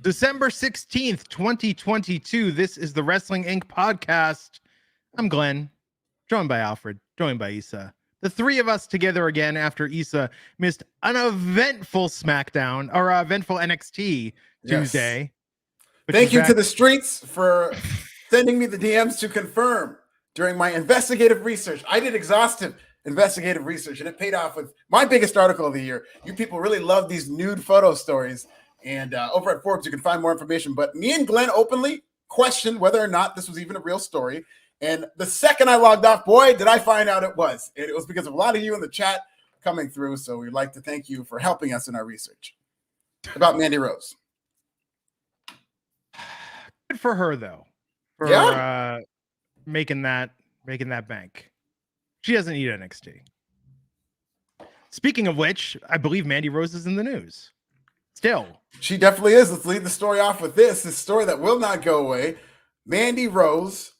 December 16th, 2022. This is the Wrestling Inc. podcast. I'm Glenn, joined by Alfred, joined by Issa. The three of us together again after Issa missed an eventful SmackDown or eventful NXT Tuesday. Yes. Thank you to the streets for sending me the DMs to confirm during my investigative research. I did exhaustive investigative research and it paid off with my biggest article of the year. You people really love these nude photo stories. And over at Forbes, you can find more information. But me and Glenn openly questioned whether or not this was even a real story. And the second I logged off, boy, did I find out it was. And it was because of a lot of you in the chat coming through. So we'd like to thank you for helping us in our research about Mandy Rose. Good for her, though, for making that bank. She doesn't need NXT. Speaking of which, I believe Mandy Rose is in the news. Still. She definitely is. Let's lead the story off with this story that will not go away. Mandy Rose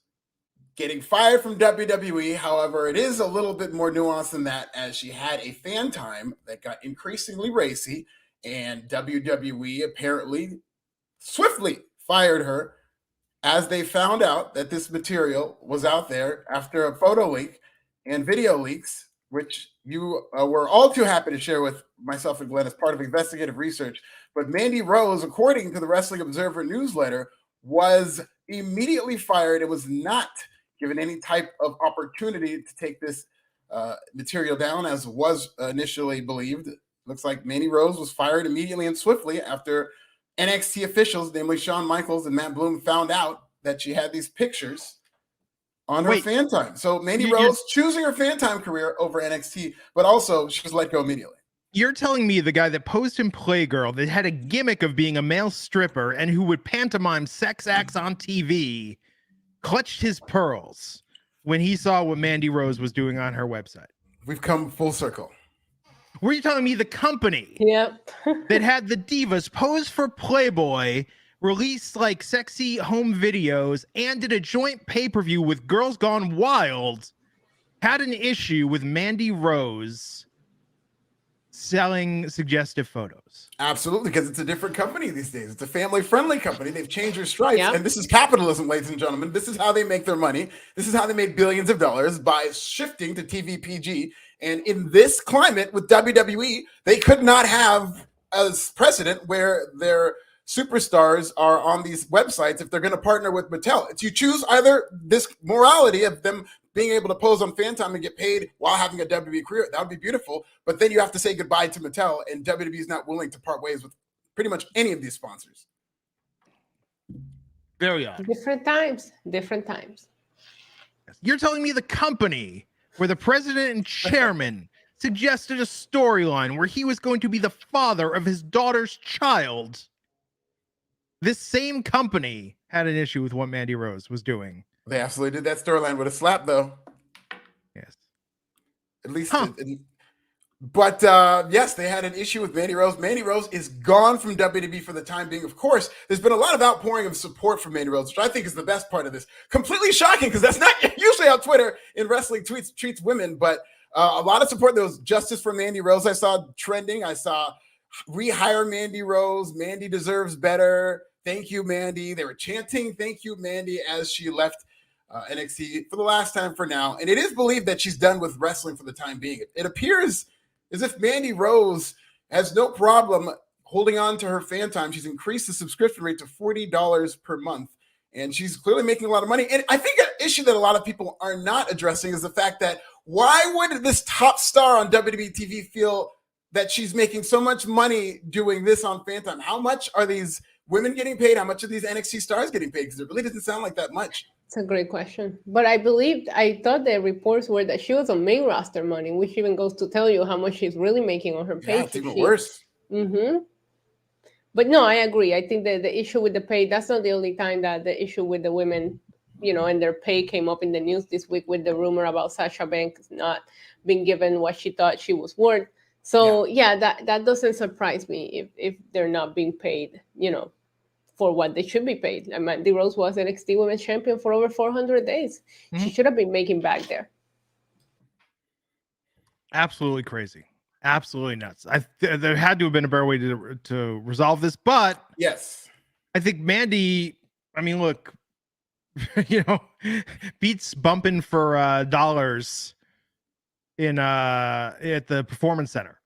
getting fired from WWE. However, it is a little bit more nuanced than that, as she had a fan time that got increasingly racy, and WWE apparently swiftly fired her as they found out that this material was out there after a photo leak and video leaks, which you were all too happy to share with myself and Glenn as part of investigative research. But Mandy Rose, according to the Wrestling Observer newsletter, was immediately fired. It was not given any type of opportunity to take this material down, as was initially believed. Looks like Mandy Rose was fired immediately and swiftly after NXT officials, namely Shawn Michaels and Matt Bloom, found out that she had these pictures on her fan time. So Mandy Rose choosing her fan time career over NXT, but also she was let go immediately. You're telling me the guy that posed in Playgirl, that had a gimmick of being a male stripper and who would pantomime sex acts on TV, clutched his pearls when he saw what Mandy Rose was doing on her website? We've come full circle. Were you telling me the company that had the divas pose for Playboy, released like sexy home videos, and did a joint pay-per-view with Girls Gone Wild, had an issue with Mandy Rose selling suggestive photos? Absolutely, because it's a different company these days. It's a family-friendly company. They've changed their stripes, and this is capitalism, ladies and gentlemen. This is how they make their money. This is how they made billions of dollars, by shifting to TVPG. And in this climate with WWE, they could not have as precedent where their superstars are on these websites if they're going to partner with Mattel. It's you choose either this morality of them being able to pose on fan time and get paid while having a WWE career. That would be beautiful. But then you have to say goodbye to Mattel, and WWE is not willing to part ways with pretty much any of these sponsors. Very odd. Different times. You're telling me the company where the president and chairman suggested a storyline where he was going to be the father of his daughter's child, this same company had an issue with what Mandy Rose was doing? They absolutely did that storyline with a slap, though. Yes. At least. But yes, they had an issue with Mandy Rose. Mandy Rose is gone from WWE for the time being. Of course, there's been a lot of outpouring of support for Mandy Rose, which I think is the best part of this. Completely shocking, because that's not usually how Twitter in wrestling treats women. But a lot of support. There was justice for Mandy Rose. I saw trending. I saw rehire Mandy Rose. Mandy deserves better. Thank you, Mandy. They were chanting "Thank you, Mandy" as she left NXT for the last time for now. And it is believed that she's done with wrestling for the time being. It appears as if Mandy Rose has no problem holding on to her fan time. She's increased the subscription rate to $40 per month, and she's clearly making a lot of money. And I think an issue that a lot of people are not addressing is the fact that why would this top star on WWE TV feel that she's making so much money doing this on fan time? How much are these women getting paid? How much are these NXT stars getting paid? Because it really doesn't sound like that much. It's a great question. But I thought the reports were that she was on main roster money, which even goes to tell you how much she's really making on her pay. Yeah, it's even worse. But no, I agree. I think that the issue with the pay, that's not the only time that the issue with the women, and their pay came up in the news this week with the rumor about Sasha Banks not being given what she thought she was worth. So that doesn't surprise me if they're not being paid, for what they should be paid. And Mandy Rose was NXT Women's Champion for over 400 days. She should have been making back there. Absolutely crazy. Absolutely nuts. There had to have been a better way to resolve this, but yes, I think Mandy, I mean, look, beats bumping for dollars in at the Performance Center,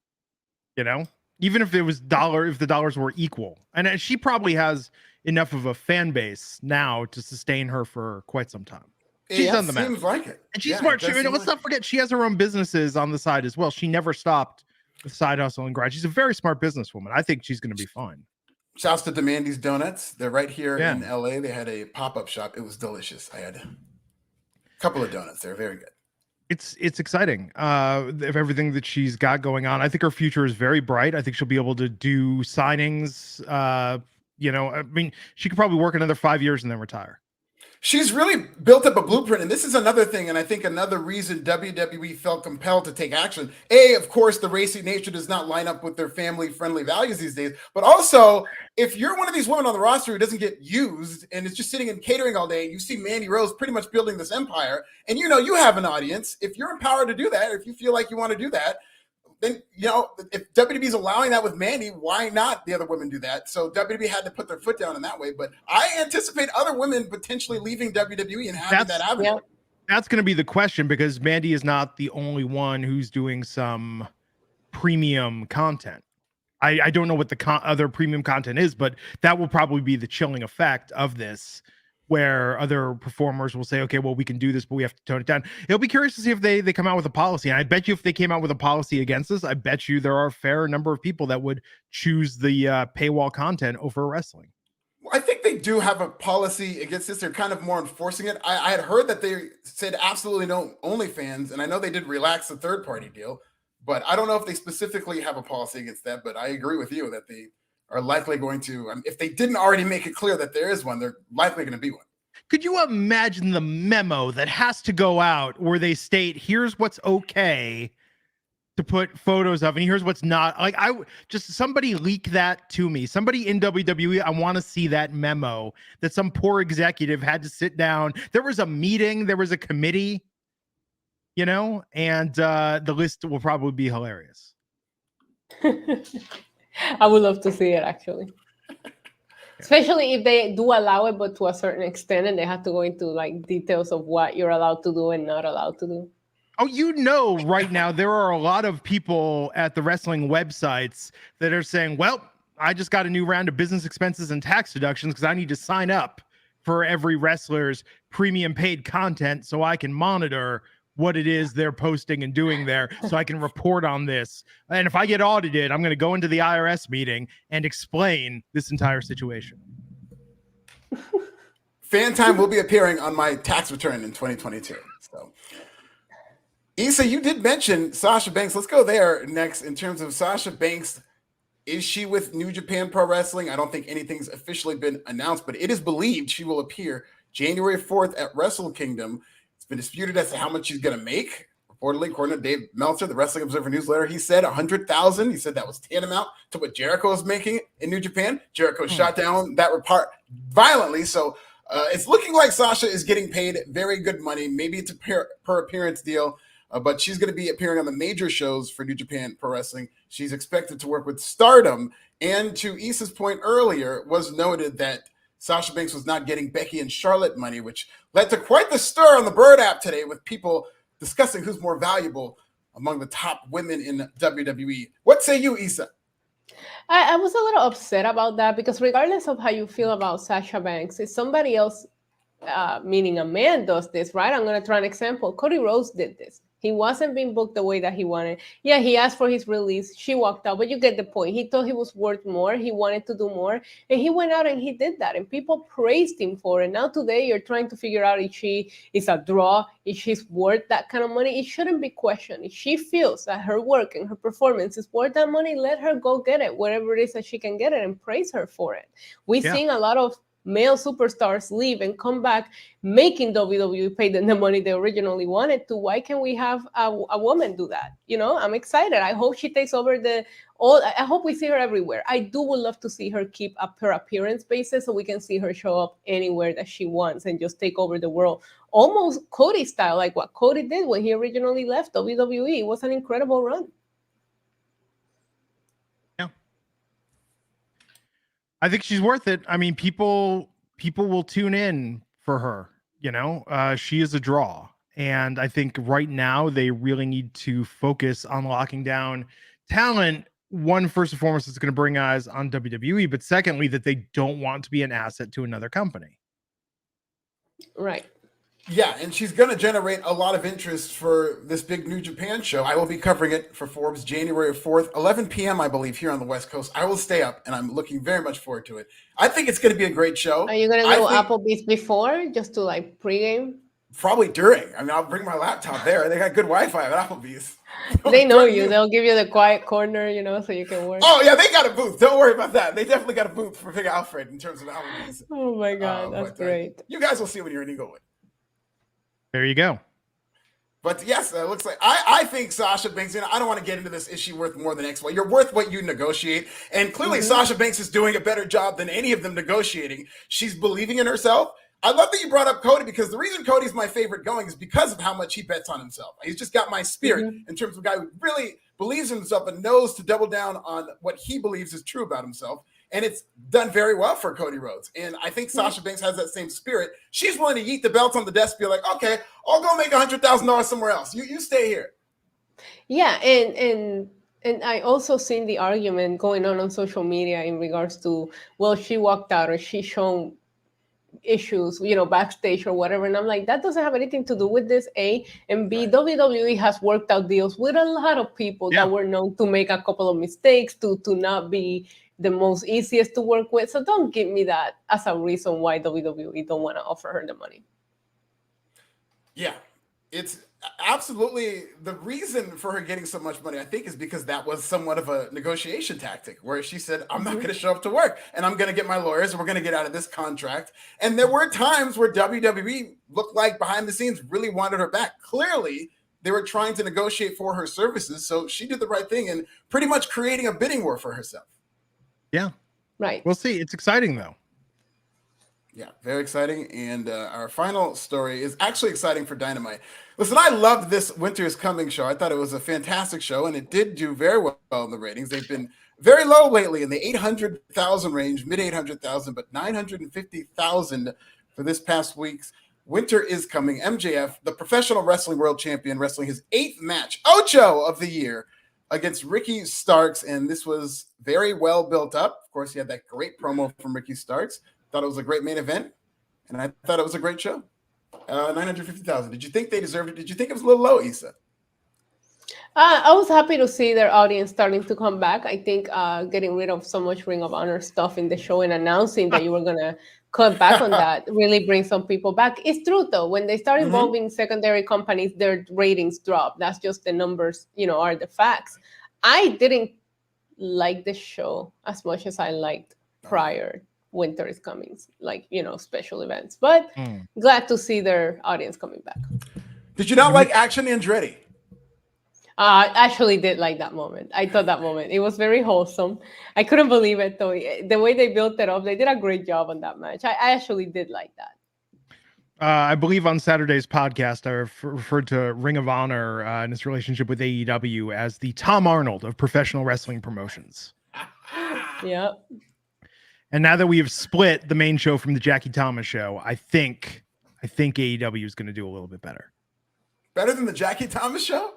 even if if the dollars were equal. And she probably has enough of a fan base now to sustain her for quite some time. She's done the math. Seems like it. And she's smart. Let's not forget, she has her own businesses on the side as well. She never stopped with side hustle and grind. She's a very smart businesswoman. I think she's going to be fine. Shouts to Mandy's Donuts. They're right here in LA. They had a pop-up shop. It was delicious. I had a couple of donuts. They're very good. It's exciting. Of everything that she's got going on. I think her future is very bright. I think she'll be able to do signings. I mean, she could probably work another 5 years and then retire. She's really built up a blueprint, and this is another thing, and I think another reason WWE felt compelled to take action. Of course, the racy nature does not line up with their family-friendly values these days, but also, if you're one of these women on the roster who doesn't get used and is just sitting in catering all day, and you see Mandy Rose pretty much building this empire, and you have an audience, if you're empowered to do that, or if you feel like you want to do that, then, if WWE is allowing that with Mandy, why not the other women do that? So WWE had to put their foot down in that way. But I anticipate other women potentially leaving WWE and having that avenue. Yeah. That's going to be the question, because Mandy is not the only one who's doing some premium content. I don't know what the other premium content is, but that will probably be the chilling effect of this, where other performers will say, okay, well, we can do this, but we have to tone it down. It'll be curious to see if they come out with a policy. And I bet you if they came out with a policy against this, I bet you there are a fair number of people that would choose the paywall content over wrestling. I think they do have a policy against this. They're kind of more enforcing it. I had heard that they said absolutely no OnlyFans, and I know they did relax the third-party deal, but I don't know if they specifically have a policy against that. But I agree with you that they are likely going to, if they didn't already make it clear that there is one, they're likely going to be one. Could you imagine the memo that has to go out where they state, here's what's okay to put photos of, and here's what's not? Like, somebody leak that to me. Somebody in WWE, I want to see that memo that some poor executive had to sit down. There was a meeting, there was a committee, and the list will probably be hilarious. I would love to see it, actually. Especially if they do allow it, but to a certain extent, and they have to go into details of what you're allowed to do and not allowed to do. Oh, right now, there are a lot of people at the wrestling websites that are saying, well, I just got a new round of business expenses and tax deductions because I need to sign up for every wrestler's premium paid content so I can monitor what it is they're posting and doing there, so I can report on this. And if I get audited, I'm going to go into the IRS meeting and explain this entire situation. Fan Time will be appearing on my tax return in 2022. So, Issa, you did mention Sasha Banks. Let's go there next. In terms of Sasha Banks, is she with New Japan Pro Wrestling? I don't think anything's officially been announced, but it is believed she will appear January 4th at Wrestle Kingdom. It's been disputed as to how much she's going to make. Reportedly, according to Dave Meltzer, the Wrestling Observer newsletter, he said $100,000. He said that was tantamount to what Jericho is making in New Japan. Jericho shot down that report violently. So it's looking like Sasha is getting paid very good money. Maybe it's a per appearance deal, but she's going to be appearing on the major shows for New Japan Pro Wrestling. She's expected to work with Stardom. And to Issa's point earlier, it was noted that Sasha Banks was not getting Becky and Charlotte money, which led to quite the stir on the Bird app today with people discussing who's more valuable among the top women in WWE. What say you, Issa? I was a little upset about that, because regardless of how you feel about Sasha Banks, if somebody else, meaning a man, does this, right? I'm going to try an example. Cody Rhodes did this. He wasn't being booked the way that he wanted. Yeah, he asked for his release. She walked out, but you get the point. He thought he was worth more. He wanted to do more, and he went out and he did that, and people praised him for it. Now today, you're trying to figure out if she is a draw, if she's worth that kind of money. It shouldn't be questioned. If she feels that her work and her performance is worth that money, let her go get it, wherever it is that she can get it, and praise her for it. We've seen a lot of male superstars leave and come back making WWE pay them the money they originally wanted to. Why can't we have a woman do that? I'm excited. I hope she takes over I hope we see her everywhere. I would love to see her keep up her appearance basis so we can see her show up anywhere that she wants and just take over the world. Almost Cody style, like what Cody did when he originally left WWE. It was an incredible run. I think she's worth it. I mean, people will tune in for her. She is a draw. And I think right now they really need to focus on locking down talent. One, first and foremost, it's going to bring eyes on WWE, but secondly, that they don't want to be an asset to another company. Right. Yeah, and she's going to generate a lot of interest for this big New Japan show. I will be covering it for Forbes January 4th, 11 p.m., I believe, here on the West Coast. I will stay up, and I'm looking very much forward to it. I think it's going to be a great show. Are you going to go Applebee's before, just to like pregame? Probably during. I mean, I'll bring my laptop there. They got good Wi-Fi at Applebee's. They know you. They'll give you the quiet corner, so you can work. Oh, yeah, they got a booth. Don't worry about that. They definitely got a booth for Big Alfred in terms of Applebee's. Oh, my God. That's great. You guys will see when you're in Inglewood. There you go. But yes, it looks like I think Sasha Banks, I don't want to get into this. Is she worth more than X? Well, you're worth what you negotiate. And clearly Sasha Banks is doing a better job than any of them negotiating. She's believing in herself. I love that you brought up Cody, because the reason Cody's my favorite going is because of how much he bets on himself. He's just got my spirit in terms of a guy who really believes in himself and knows to double down on what he believes is true about himself. And it's done very well for Cody Rhodes. And I think Sasha Banks has that same spirit. She's willing to yeet the belts on the desk, be like, okay, I'll go make $100,000 somewhere else. You stay here. Yeah, and I also seen the argument going on social media in regards to, well, she walked out or she shown issues, backstage or whatever. And I'm like, that doesn't have anything to do with this, A. And B, WWE has worked out deals with a lot of people that were known to make a couple of mistakes, to not be the most easiest to work with. So don't give me that as a reason why WWE don't want to offer her the money. Yeah, it's absolutely the reason for her getting so much money, I think, is because that was somewhat of a negotiation tactic where she said, I'm not going to show up to work and I'm going to get my lawyers and we're going to get out of this contract. And there were times where WWE looked like behind the scenes really wanted her back. Clearly, they were trying to negotiate for her services. So she did the right thing and pretty much creating a bidding war for herself. Yeah. Right. We'll see. It's exciting, though. Yeah, very exciting. And our final story is actually exciting for Dynamite. Listen, I loved this Winter is Coming show. I thought it was a fantastic show, and it did do very well in the ratings. They've been very low lately in the 800,000 range, mid 800,000, but 950,000 for this past week's Winter is Coming. MJF, the professional wrestling world champion, wrestling his 8th match, Ocho of the year, against Ricky Starks, and this was very well built up. Of course, he had that great promo from Ricky Starks. Thought it was a great main event, and I thought it was a great show. 950,000. Did you think they deserved it? Did you think it was a little low, Issa? I was happy to see their audience starting to come back. I think getting rid of so much Ring of Honor stuff in the show and announcing that you were going to cut back on that really brings some people back. It's true, though. When they start involving secondary companies, their ratings drop. That's just the numbers, are the facts. I didn't like the show as much as I liked prior Winter is Coming, special events. But glad to see their audience coming back. Did you not like Action Andretti? I actually did like that moment. I thought that moment, it was very wholesome. I couldn't believe it, though. The way they built it up, they did a great job on that match. I actually did like that. I believe on Saturday's podcast, I referred to Ring of Honor and its relationship with AEW as the Tom Arnold of professional wrestling promotions. Yeah. And now that we have split the main show from the Jackie Thomas show, I think AEW is going to do a little bit better. Better than the Jackie Thomas show?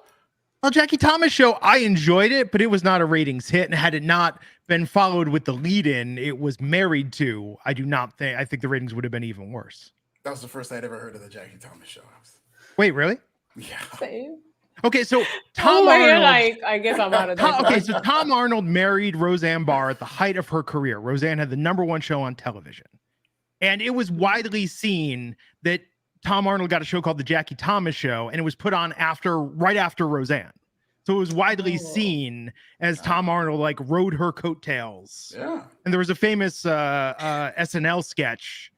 Well, Jackie Thomas show, I enjoyed it, but it was not a ratings hit. And had it not been followed with the lead-in it was married to, I think the ratings would have been even worse. That was the first I'd ever heard of the Jackie Thomas show. Wait, really? Yeah. Same. Okay, so Tom Arnold. I guess I'm out of that. Okay, so Tom Arnold married Roseanne Barr at the height of her career. Roseanne had the #1 show on television. And it was widely seen that Tom Arnold got a show called The Jackie Thomas Show, and it was put on right after Roseanne. So it was widely seen as Tom Arnold rode her coattails. Yeah. And there was a famous SNL sketch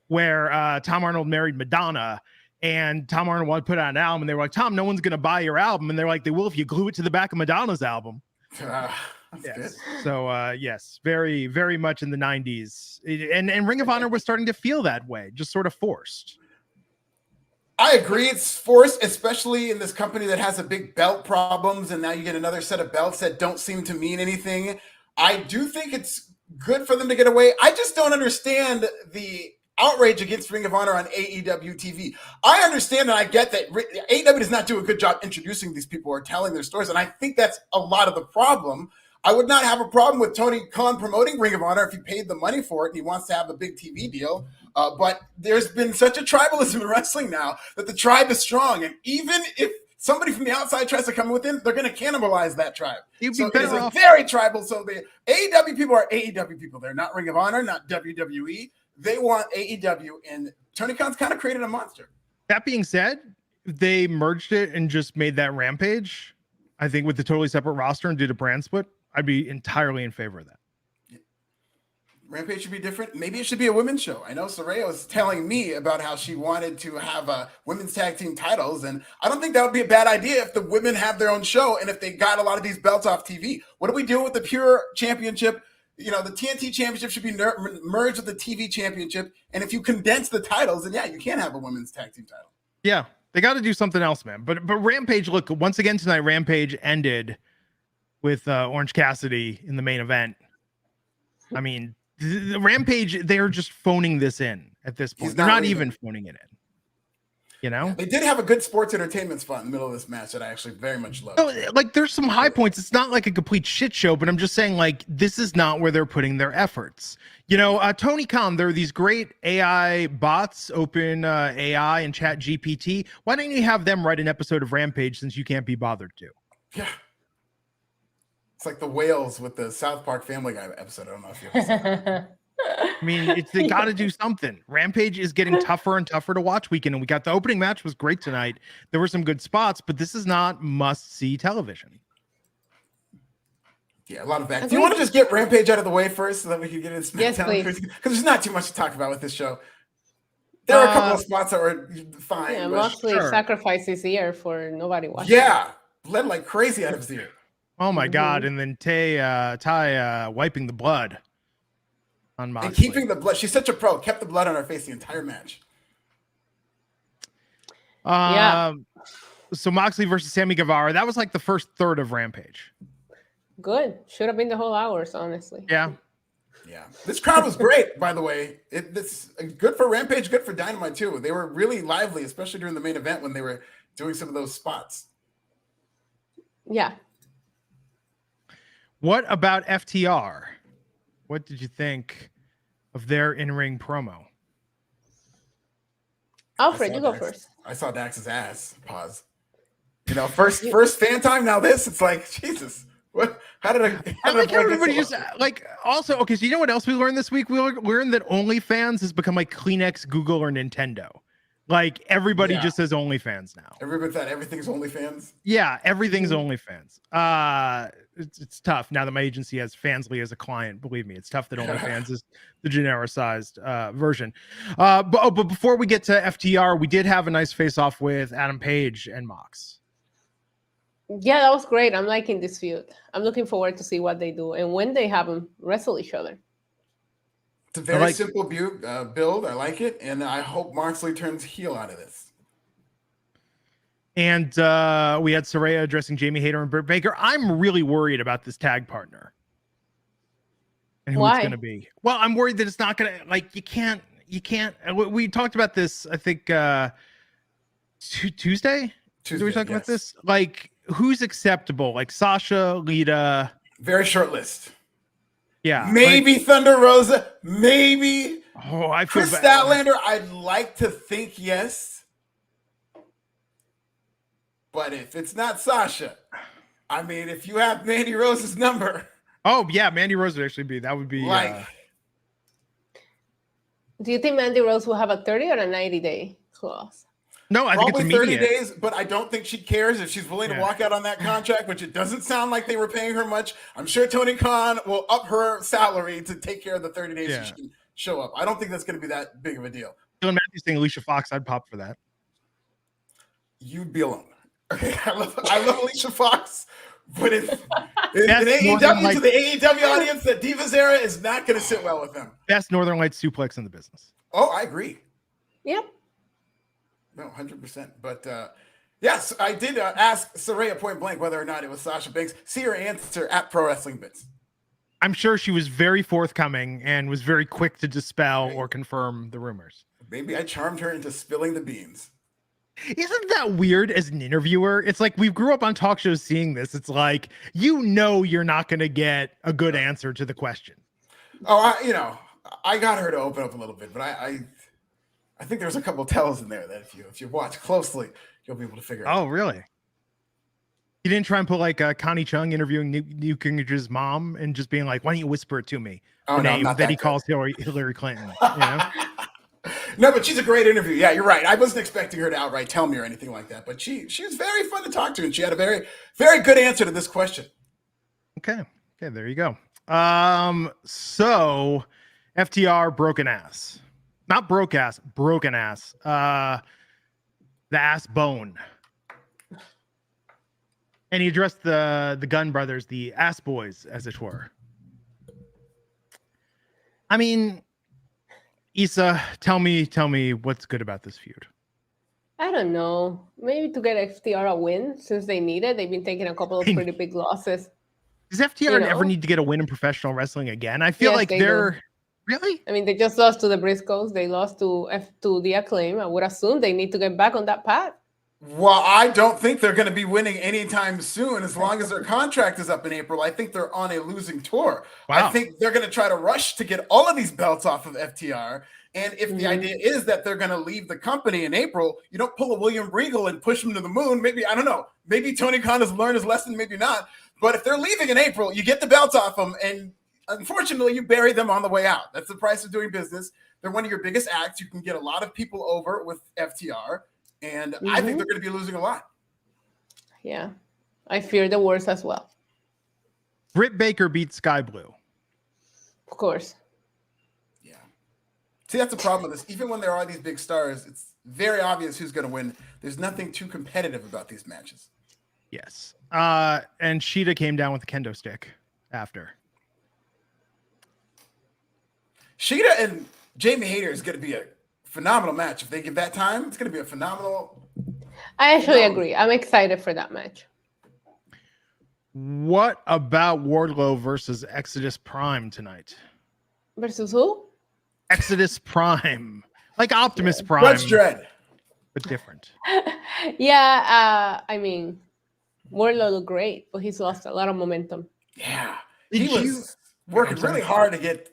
where Tom Arnold married Madonna, and Tom Arnold wanted to put out an album, and they were like, Tom, no one's going to buy your album. And they're like, they will if you glue it to the back of Madonna's album. That's yes. good. So, yes, very, very much in the 90s. And Ring of Honor was starting to feel that way, just sort of forced. I agree. It's forced, especially in this company that has a big belt problems, and now you get another set of belts that don't seem to mean anything. I do think it's Good for them to get away. I just don't understand the outrage against Ring of Honor on AEW TV. I understand and I get that AEW does not do a good job introducing these people or telling their stories, and I think that's a lot of the problem. I would not have a problem with Tony Khan promoting Ring of Honor if he paid the money for it and he wants to have a big TV deal. But there's been such a tribalism in wrestling now that the tribe is strong, and even if somebody from the outside tries to come within, they're going to cannibalize that tribe. So it is a very tribal. So the AEW people are AEW people. They're not Ring of Honor, not WWE. They want AEW, and Tony Khan's kind of created a monster. That being said, they merged it and just made that Rampage, I think, with the totally separate roster and did a brand split. I'd be entirely in favor of that. Rampage should be different. Maybe it should be a women's show. I know Saraya was telling me about how she wanted to have women's tag team titles, and I don't think that would be a bad idea if the women have their own show and if they got a lot of these belts off TV. What do we do with the Pure Championship? The TNT Championship should be merged with the TV Championship, and if you condense the titles, then yeah, you can have a women's tag team title. Yeah, they got to do something else, man. But Rampage, look, once again tonight, Rampage ended with Orange Cassidy in the main event. I mean, the Rampage, they're just phoning this in at this point. They're not even phoning it in. They did have a good sports entertainment spot in the middle of this match that I actually very much loved. No, like there's some high points. It's not like a complete shit show, but I'm just saying, like, this is not where they're putting their efforts. Tony Khan, there are these great AI bots, Open AI and Chat GPT. Why don't you have them write an episode of Rampage since you can't be bothered to? Yeah. It's like the whales with the South Park Family Guy episode. I don't know if you ever saw that. I mean, they got to do something. Rampage is getting tougher and tougher to watch weekend, and we got the opening match was great tonight. There were some good spots, but this is not must-see television. Yeah, a lot of that. Do you want to just get Rampage out of the way first so that we can get into SmackDown? Yes, please. Because there's not too much to talk about with this show. There are a couple of spots that were fine. Yeah, mostly sacrifices here for nobody watching. Yeah, bled like crazy out of his ear. Oh my God! And then Ty wiping the blood on Moxley. And keeping the blood. She's such a pro. Kept the blood on her face the entire match. Yeah. So Moxley versus Sammy Guevara. That was like the first third of Rampage. Good. Should have been the whole hours, honestly. Yeah. Yeah. This crowd was great, by the way. It's good for Rampage, good for Dynamite too. They were really lively, especially during the main event when they were doing some of those spots. Yeah. What about FTR? What did you think of their in-ring promo? Alfred, you go first. I saw Dax's ass. Pause. First fan time. Now this. It's like, Jesus. What? How did I like everybody just like also okay. So you know what else we learned this week? We learned that OnlyFans has become like Kleenex, Google, or Nintendo. Like everybody just says OnlyFans now. Everybody thought everything's OnlyFans. Yeah, everything's OnlyFans. It's tough now that my agency has Fansly as a client. Believe me, it's tough that OnlyFans is the genericized version. But before we get to FTR, we did have a nice face-off with Adam Page and Mox. Yeah, that was great. I'm liking this feud. I'm looking forward to see what they do and when they have them wrestle each other. It's a very simple build. I like it, and I hope Moxley turns heel out of this. And we had Saraya addressing Jamie Hayter and Britt Baker. I'm really worried about this tag partner and who it's going to be. Well, I'm worried that it's not going to like you can't. We talked about this. I think Tuesday. Did we talk about this? Like, who's acceptable? Like Sasha, Lita. Very short list. Yeah, maybe Thunder Rosa, maybe I feel Chris Statlander. I'd like to think yes, but if it's not Sasha, I mean, if you have Mandy Rose's number, Mandy Rose would actually be like. Do you think Mandy Rose will have a 30 or a 90-day clause? No, I think it's immediate. 30 days, but I don't think she cares if she's willing to walk out on that contract, which it doesn't sound like they were paying her much. I'm sure Tony Khan will up her salary to take care of the 30 days so she can show up. I don't think that's going to be that big of a deal. Dylan Matthews saying Alicia Fox, I'd pop for that. You'd be alone. Okay, I love Alicia Fox, but in AEW, to the AEW audience, the Divas era is not going to sit well with them. Best Northern Lights suplex in the business. Oh, I agree. Yep. No, 100%. But yes, I did ask Saraya point blank whether or not it was Sasha Banks. See her answer at Pro Wrestling Bits. I'm sure she was very forthcoming and was very quick to dispel or confirm the rumors. Maybe I charmed her into spilling the beans. Isn't that weird as an interviewer? It's like we grew up on talk shows seeing this. It's like, you know, you're not going to get a good answer to the question. Oh, I got her to open up a little bit, but I think there's a couple tells in there that if you watch closely, you'll be able to figure out. Oh, really? You didn't try and put like Connie Chung interviewing Newt Gingrich's mom and just being like, why don't you whisper it to me? Oh, no, not that he calls Hillary Clinton. You know? No, but she's a great interview. Yeah, you're right. I wasn't expecting her to outright tell me or anything like that, but she was very fun to talk to, and she had a very, very good answer to this question. Okay, there you go. So FTR broken ass. Not broke ass, broken ass. The ass bone. And he addressed the Gunn brothers, the ass boys, as it were. I mean, Issa, tell me what's good about this feud. I don't know. Maybe to get FTR a win since they need it. They've been taking a couple of pretty big losses. Does FTR ever need to get a win in professional wrestling again? I feel like they're really. I mean, they just lost to the Briscoes. They lost to the Acclaim. I would assume they need to get back on that path. Well, I don't think they're going to be winning anytime soon. As long as their contract is up in April, I think they're on a losing tour. Wow. I think they're going to try to rush to get all of these belts off of FTR. And if the idea is that they're going to leave the company in April, you don't pull a William Regal and push him to the moon. Maybe, I don't know. Maybe Tony Khan has learned his lesson, maybe not. But if they're leaving in April, you get the belts off them. And unfortunately, you bury them on the way out. That's the price of doing business. They're one of your biggest acts. You can get a lot of people over with FTR. And I think they're going to be losing a lot. Yeah. I fear the worst as well. Britt Baker beat Sky Blue. Of course. Yeah. See, that's the problem with this. Even when there are these big stars, it's very obvious who's going to win. There's nothing too competitive about these matches. Yes. And Sheeta came down with a kendo stick after. Sheeta and Jamie Hayter is going to be a phenomenal match. If they give that time, it's going to be a phenomenal. I actually agree. I'm excited for that match. What about Wardlow versus Exodus Prime tonight? Versus who? Exodus Prime. Like Optimus Prime. Judge Dredd. But different. I mean, Wardlow looked great, but he's lost a lot of momentum. Yeah. He was working really hard to get.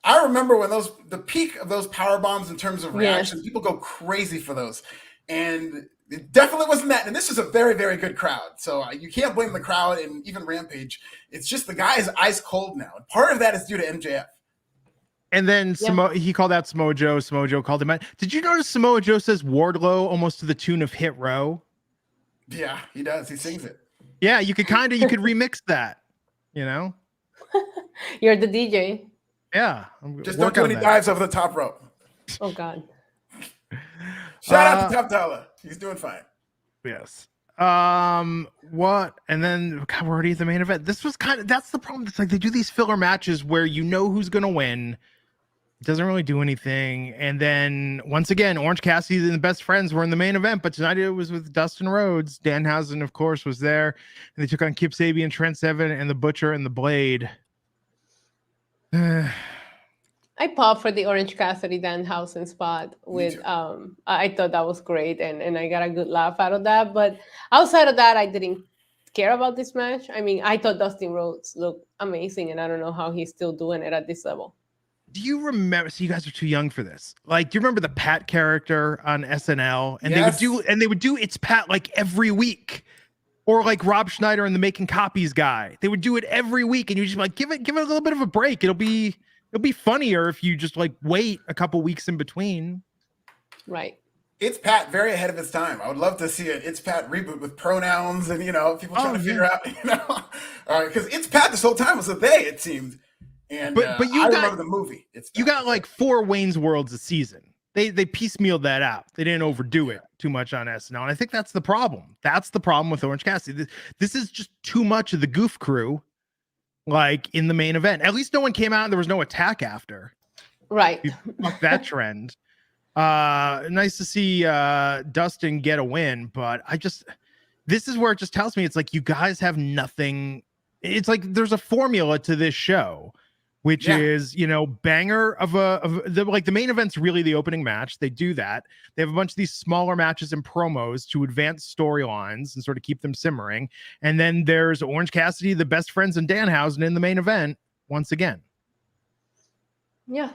I remember when the peak of those power bombs in terms of reaction, people go crazy for those. And it definitely wasn't that. And this is a very, very good crowd. So you can't blame the crowd and even Rampage. It's just the guy is ice cold now. And part of that is due to MJF. And then he called out Samoa Joe. Samoa Joe called him out. Did you notice Samoa Joe says Wardlow almost to the tune of Hit Row? Yeah, he does. He sings it. Yeah, you could remix that, you know? You're the DJ. Yeah. Just don't do any dives over the top rope. Oh, God. Shout out to Top Dollar. He's doing fine. Yes. What? And then God, we're already at the main event. This was that's the problem. It's like they do these filler matches where you know who's going to win. It doesn't really do anything. And then once again, Orange Cassidy and the Best Friends were in the main event, but tonight it was with Dustin Rhodes. Danhausen, of course, was there. And they took on Kip Sabian, Trent Seven, and the Butcher and the Blade. I popped for the Orange Cassidy Danhausen spot with I thought that was great and I got a good laugh out of that. But outside of that, I didn't care about this match. I mean, I thought Dustin Rhodes looked amazing, and I don't know how he's still doing it at this level. Do you remember? So you guys are too young for this. Like, do you remember the Pat character on SNL? And they would do It's Pat like every week. Or like Rob Schneider and the Making Copies guy. They would do it every week, and you just like give it a little bit of a break. It'll be funnier if you just like wait a couple weeks in between. Right. It's Pat very ahead of its time. I would love to see it. It's Pat reboot with pronouns and people trying to figure out, because It's Pat this whole time was a they, it seemed. And but I remember the movie. You got like 4 Wayne's Worlds a season. They piecemealed that out. They didn't overdo it too much on SNL. And I think that's the problem. That's the problem with Orange Cassidy. This is just too much of the goof crew, like in the main event. At least no one came out and there was no attack after. Right. Fuck that trend. Nice to see Dustin get a win, but this is where it just tells me it's like you guys have nothing it's like there's a formula to this show, which is, you know, banger of the main event's really the opening match. They do that. They have a bunch of these smaller matches and promos to advance storylines and sort of keep them simmering. And then there's Orange Cassidy, the best friends, and Danhausen in the main event once again. Yeah.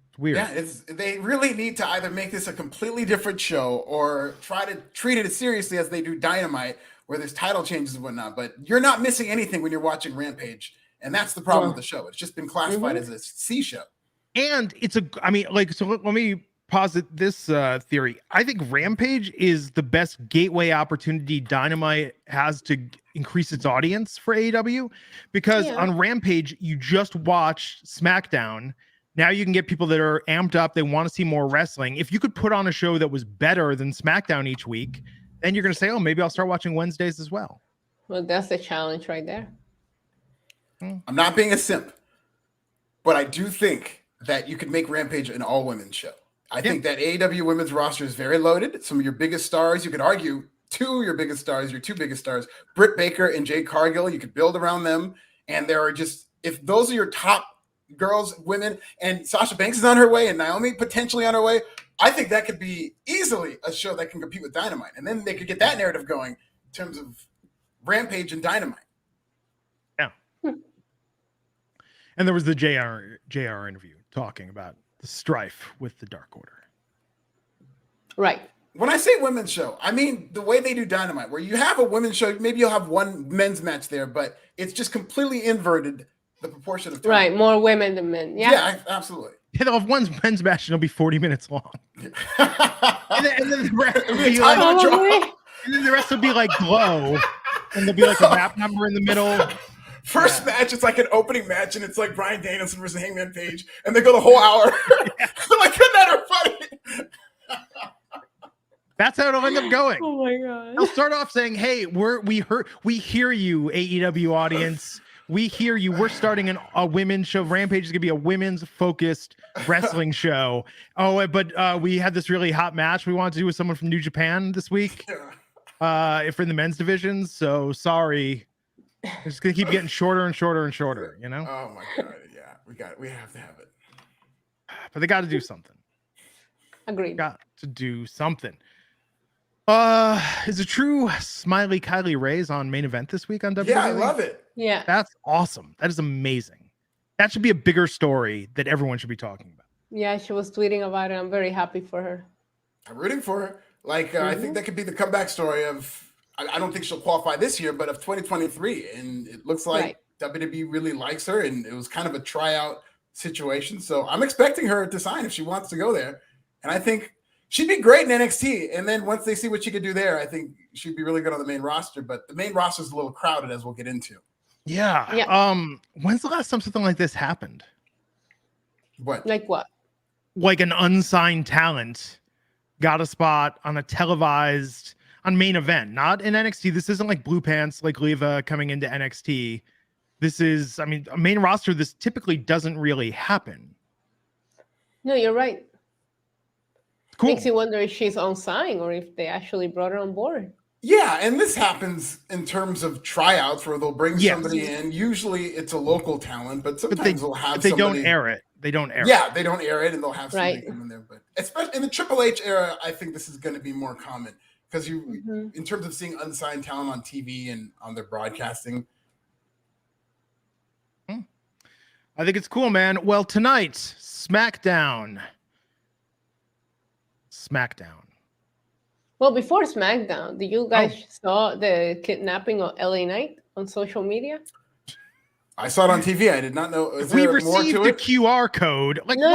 It's weird. Yeah, they really need to either make this a completely different show or try to treat it as seriously as they do Dynamite, where there's title changes and whatnot. But you're not missing anything when you're watching Rampage. And that's the problem with the show. It's just been classified as a C show. And it's so let me posit this theory. I think Rampage is the best gateway opportunity Dynamite has to increase its audience for AEW, because on Rampage, you just watch SmackDown. Now you can get people that are amped up. They want to see more wrestling. If you could put on a show that was better than SmackDown each week, then you're going to say, oh, maybe I'll start watching Wednesdays as well. Well, that's the challenge right there. I'm not being a simp, but I do think that you could make Rampage an all-women show. I think that AEW women's roster is very loaded. Some of your biggest stars, you could argue your two biggest stars, Britt Baker and Jade Cargill, you could build around them. And there are just, if those are your top girls, women, and Sasha Banks is on her way and Naomi potentially on her way, I think that could be easily a show that can compete with Dynamite. And then they could get that narrative going in terms of Rampage and Dynamite. And there was the JR interview talking about the strife with the Dark Order. Right. When I say women's show, I mean the way they do Dynamite, where you have a women's show, maybe you'll have one men's match there, but it's just completely inverted the proportion of time. Right, more women than men. Yeah, absolutely. Yeah, they'll have one men's match and it'll be 40 minutes long. and then the rest will be and then the rest will be like Glow, and there'll be like a rap number in the middle. First match, it's like an opening match, and it's like Bryan Danielson versus Hangman Page, and they go the whole hour. I'm like, isn't that funny? That's how it'll end up going. Oh my god! They'll start off saying, "Hey, we hear you, AEW audience. We hear you. We're starting a women's show. Rampage is gonna be a women's focused wrestling show. Oh, but we had this really hot match we wanted to do with someone from New Japan this week. If in the men's division, so sorry." It's just gonna keep getting shorter and shorter and shorter, you know? Oh my god, yeah. We have to have it. But they gotta do something. Agreed. Got to do something. Is it true Smiley Kylie Ray's on main event this week on WWE? Yeah, I love it. Yeah. That's awesome. That is amazing. That should be a bigger story that everyone should be talking about. Yeah, she was tweeting about it. I'm very happy for her. I'm rooting for her. Like, I think that could be the comeback story of, I don't think she'll qualify this year, but of 2023. And it looks like WWE really likes her, and it was kind of a tryout situation. So I'm expecting her to sign if she wants to go there. And I think she'd be great in NXT. And then once they see what she could do there, I think she'd be really good on the main roster. But the main roster is a little crowded, as we'll get into. Yeah. When's the last time something like this happened? What? Like what? Like an unsigned talent got a spot on a televised on main event, not in NXT. This isn't like Blue Pants, like Leva coming into NXT. This is, I mean, a main roster. This typically doesn't really happen. No, you're right. Cool. Makes you wonder if she's on sign or if they actually brought her on board. Yeah, and this happens in terms of tryouts where they'll bring somebody in. Usually it's a local talent, but sometimes they'll have they somebody. Don't air it. They don't air it. Yeah, they don't air it, and they'll have somebody come in there. But especially in the Triple H era, I think this is going to be more common because in terms of seeing unsigned talent on TV and on their broadcasting. I think it's cool, man. Well, tonight, SmackDown. Well, before SmackDown, did you guys saw the kidnapping of LA Knight on social media? I saw it on TV. I did not know. We received the QR code. Like, no.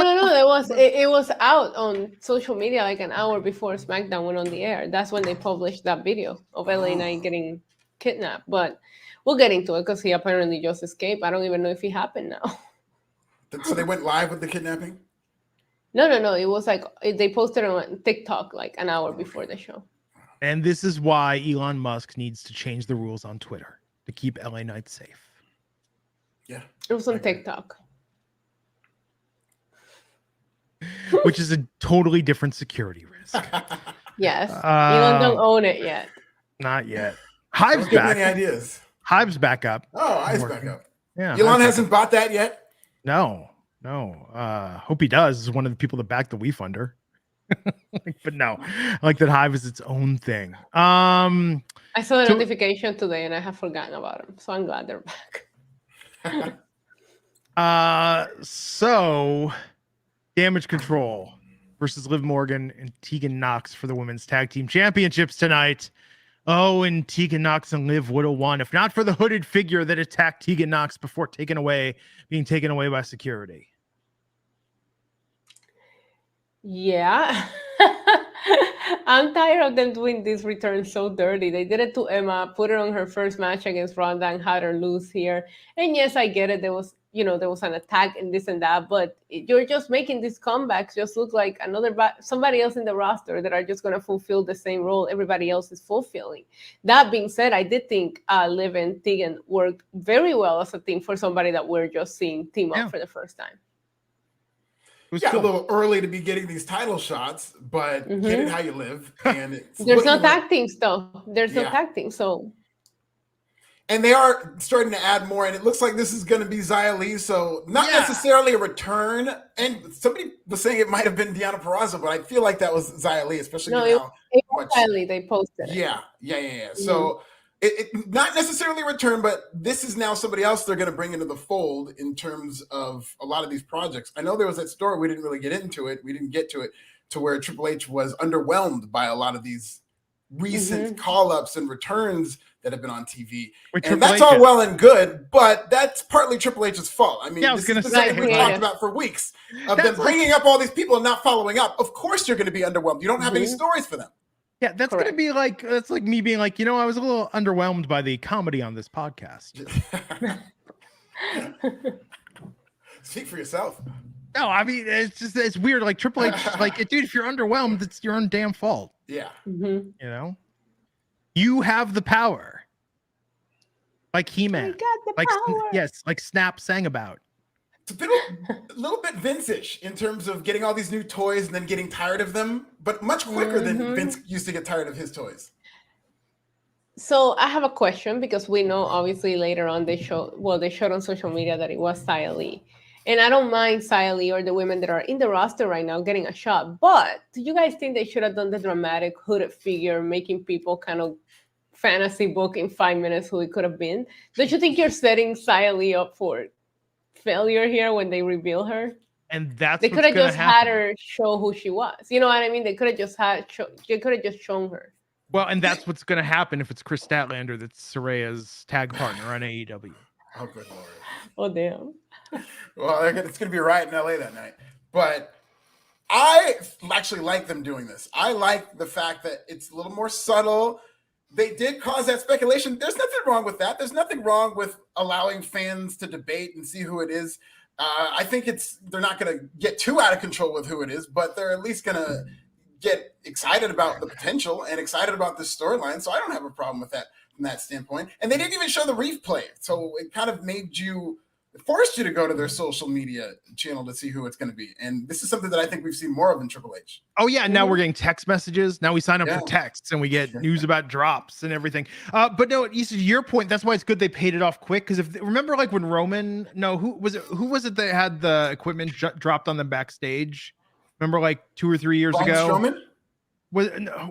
It was out on social media like an hour before SmackDown went on the air. That's when they published that video of LA Knight getting kidnapped. But we'll get into it because he apparently just escaped. I don't even know if he happened now. So they went live with the kidnapping? No. It was like they posted it on TikTok like an hour before the show. And this is why Elon Musk needs to change the rules on Twitter to keep LA Knight safe. Yeah. It was on TikTok. Which is a totally different security risk. Yes. Elon don't own it yet. Not yet. Hive's back. Any ideas? Hive's back up. Oh, Hive's back up. Yeah. Elon hasn't bought that yet? No. Hope he does. Is one of the people that backed the WeFunder. But no, like that Hive is its own thing. I saw the notification today and I have forgotten about them. So I'm glad they're back. So Damage Control versus Liv Morgan and Tegan Nox for the women's tag team championships tonight. Oh, and Tegan Nox and Liv would have won if not for the hooded figure that attacked Tegan Nox before being taken away by security. Yeah. I'm tired of them doing this return so dirty. They did it to Emma, put her on her first match against Ronda and had her lose here. And yes, I get it. There was an attack and this and that, but you're just making these comebacks just look like somebody else in the roster that are just going to fulfill the same role everybody else is fulfilling. That being said, I did think Liv and Tegan worked very well as a team for somebody that we're just seeing team up for the first time. Yeah, a little early to be getting these title shots, but get it how you live. And there's no tag teams, though. There's no tag teams, so. And they are starting to add more, and it looks like this is going to be Xia Li, so not necessarily a return. And somebody was saying it might have been Deonna Purrazzo, but I feel like that was Xia Li, especially now. It was Xia Li. They posted it. Yeah. So it not necessarily a return, but this is now somebody else they're going to bring into the fold in terms of a lot of these projects. I know there was that story, we didn't really get into it. We didn't get to it to where Triple H was underwhelmed by a lot of these recent call-ups and returns that have been on TV. And that's all well and good, but that's partly Triple H's fault. I mean, this is something we talked about for weeks of them bringing up all these people and not following up. Of course you're going to be underwhelmed. You don't have any stories for them. Yeah, that's going to be like, that's like me being like, I was a little underwhelmed by the comedy on this podcast. Speak for yourself. No, I mean, it's weird. Like Triple H, like, dude, if you're underwhelmed, it's your own damn fault. Yeah. You have the power. Like He-Man. Like, like Snap sang about. It's a little bit Vince-ish in terms of getting all these new toys and then getting tired of them, but much quicker than Vince used to get tired of his toys. So I have a question because we know obviously later on they showed on social media that it was Xia Li. And I don't mind Xia Li or the women that are in the roster right now getting a shot, but do you guys think they should have done the dramatic hooded figure, making people kind of fantasy book in 5 minutes who it could have been? Don't you think you're setting Xia Li up for failure here when they reveal her? And that's they could have just had her show who she was. You know what I mean? They could have just shown her. Well, and that's what's going to happen if it's Chris Statlander that's Soraya's tag partner on AEW. Oh, good Lord. Oh, damn. Well, it's going to be a riot in LA that night. But I actually like them doing this. I like the fact that it's a little more subtle. They did cause that speculation. There's nothing wrong with that. There's nothing wrong with allowing fans to debate and see who it is. I think they're not going to get too out of control with who it is, but they're at least going to get excited about the potential and excited about this storyline. So I don't have a problem with that from that standpoint. And they didn't even show the replay. So it kind of forced you to go to their social media channel to see who it's going to be. And this is something that I think we've seen more of in Triple H. Oh yeah. Now we're getting text messages. Now we sign up for texts and we get news about drops and everything. But no, Issa, to your point, that's why it's good they paid it off quick. Because remember like when who was it that had the equipment dropped on them backstage? Remember like 2 or 3 years ago? Strowman?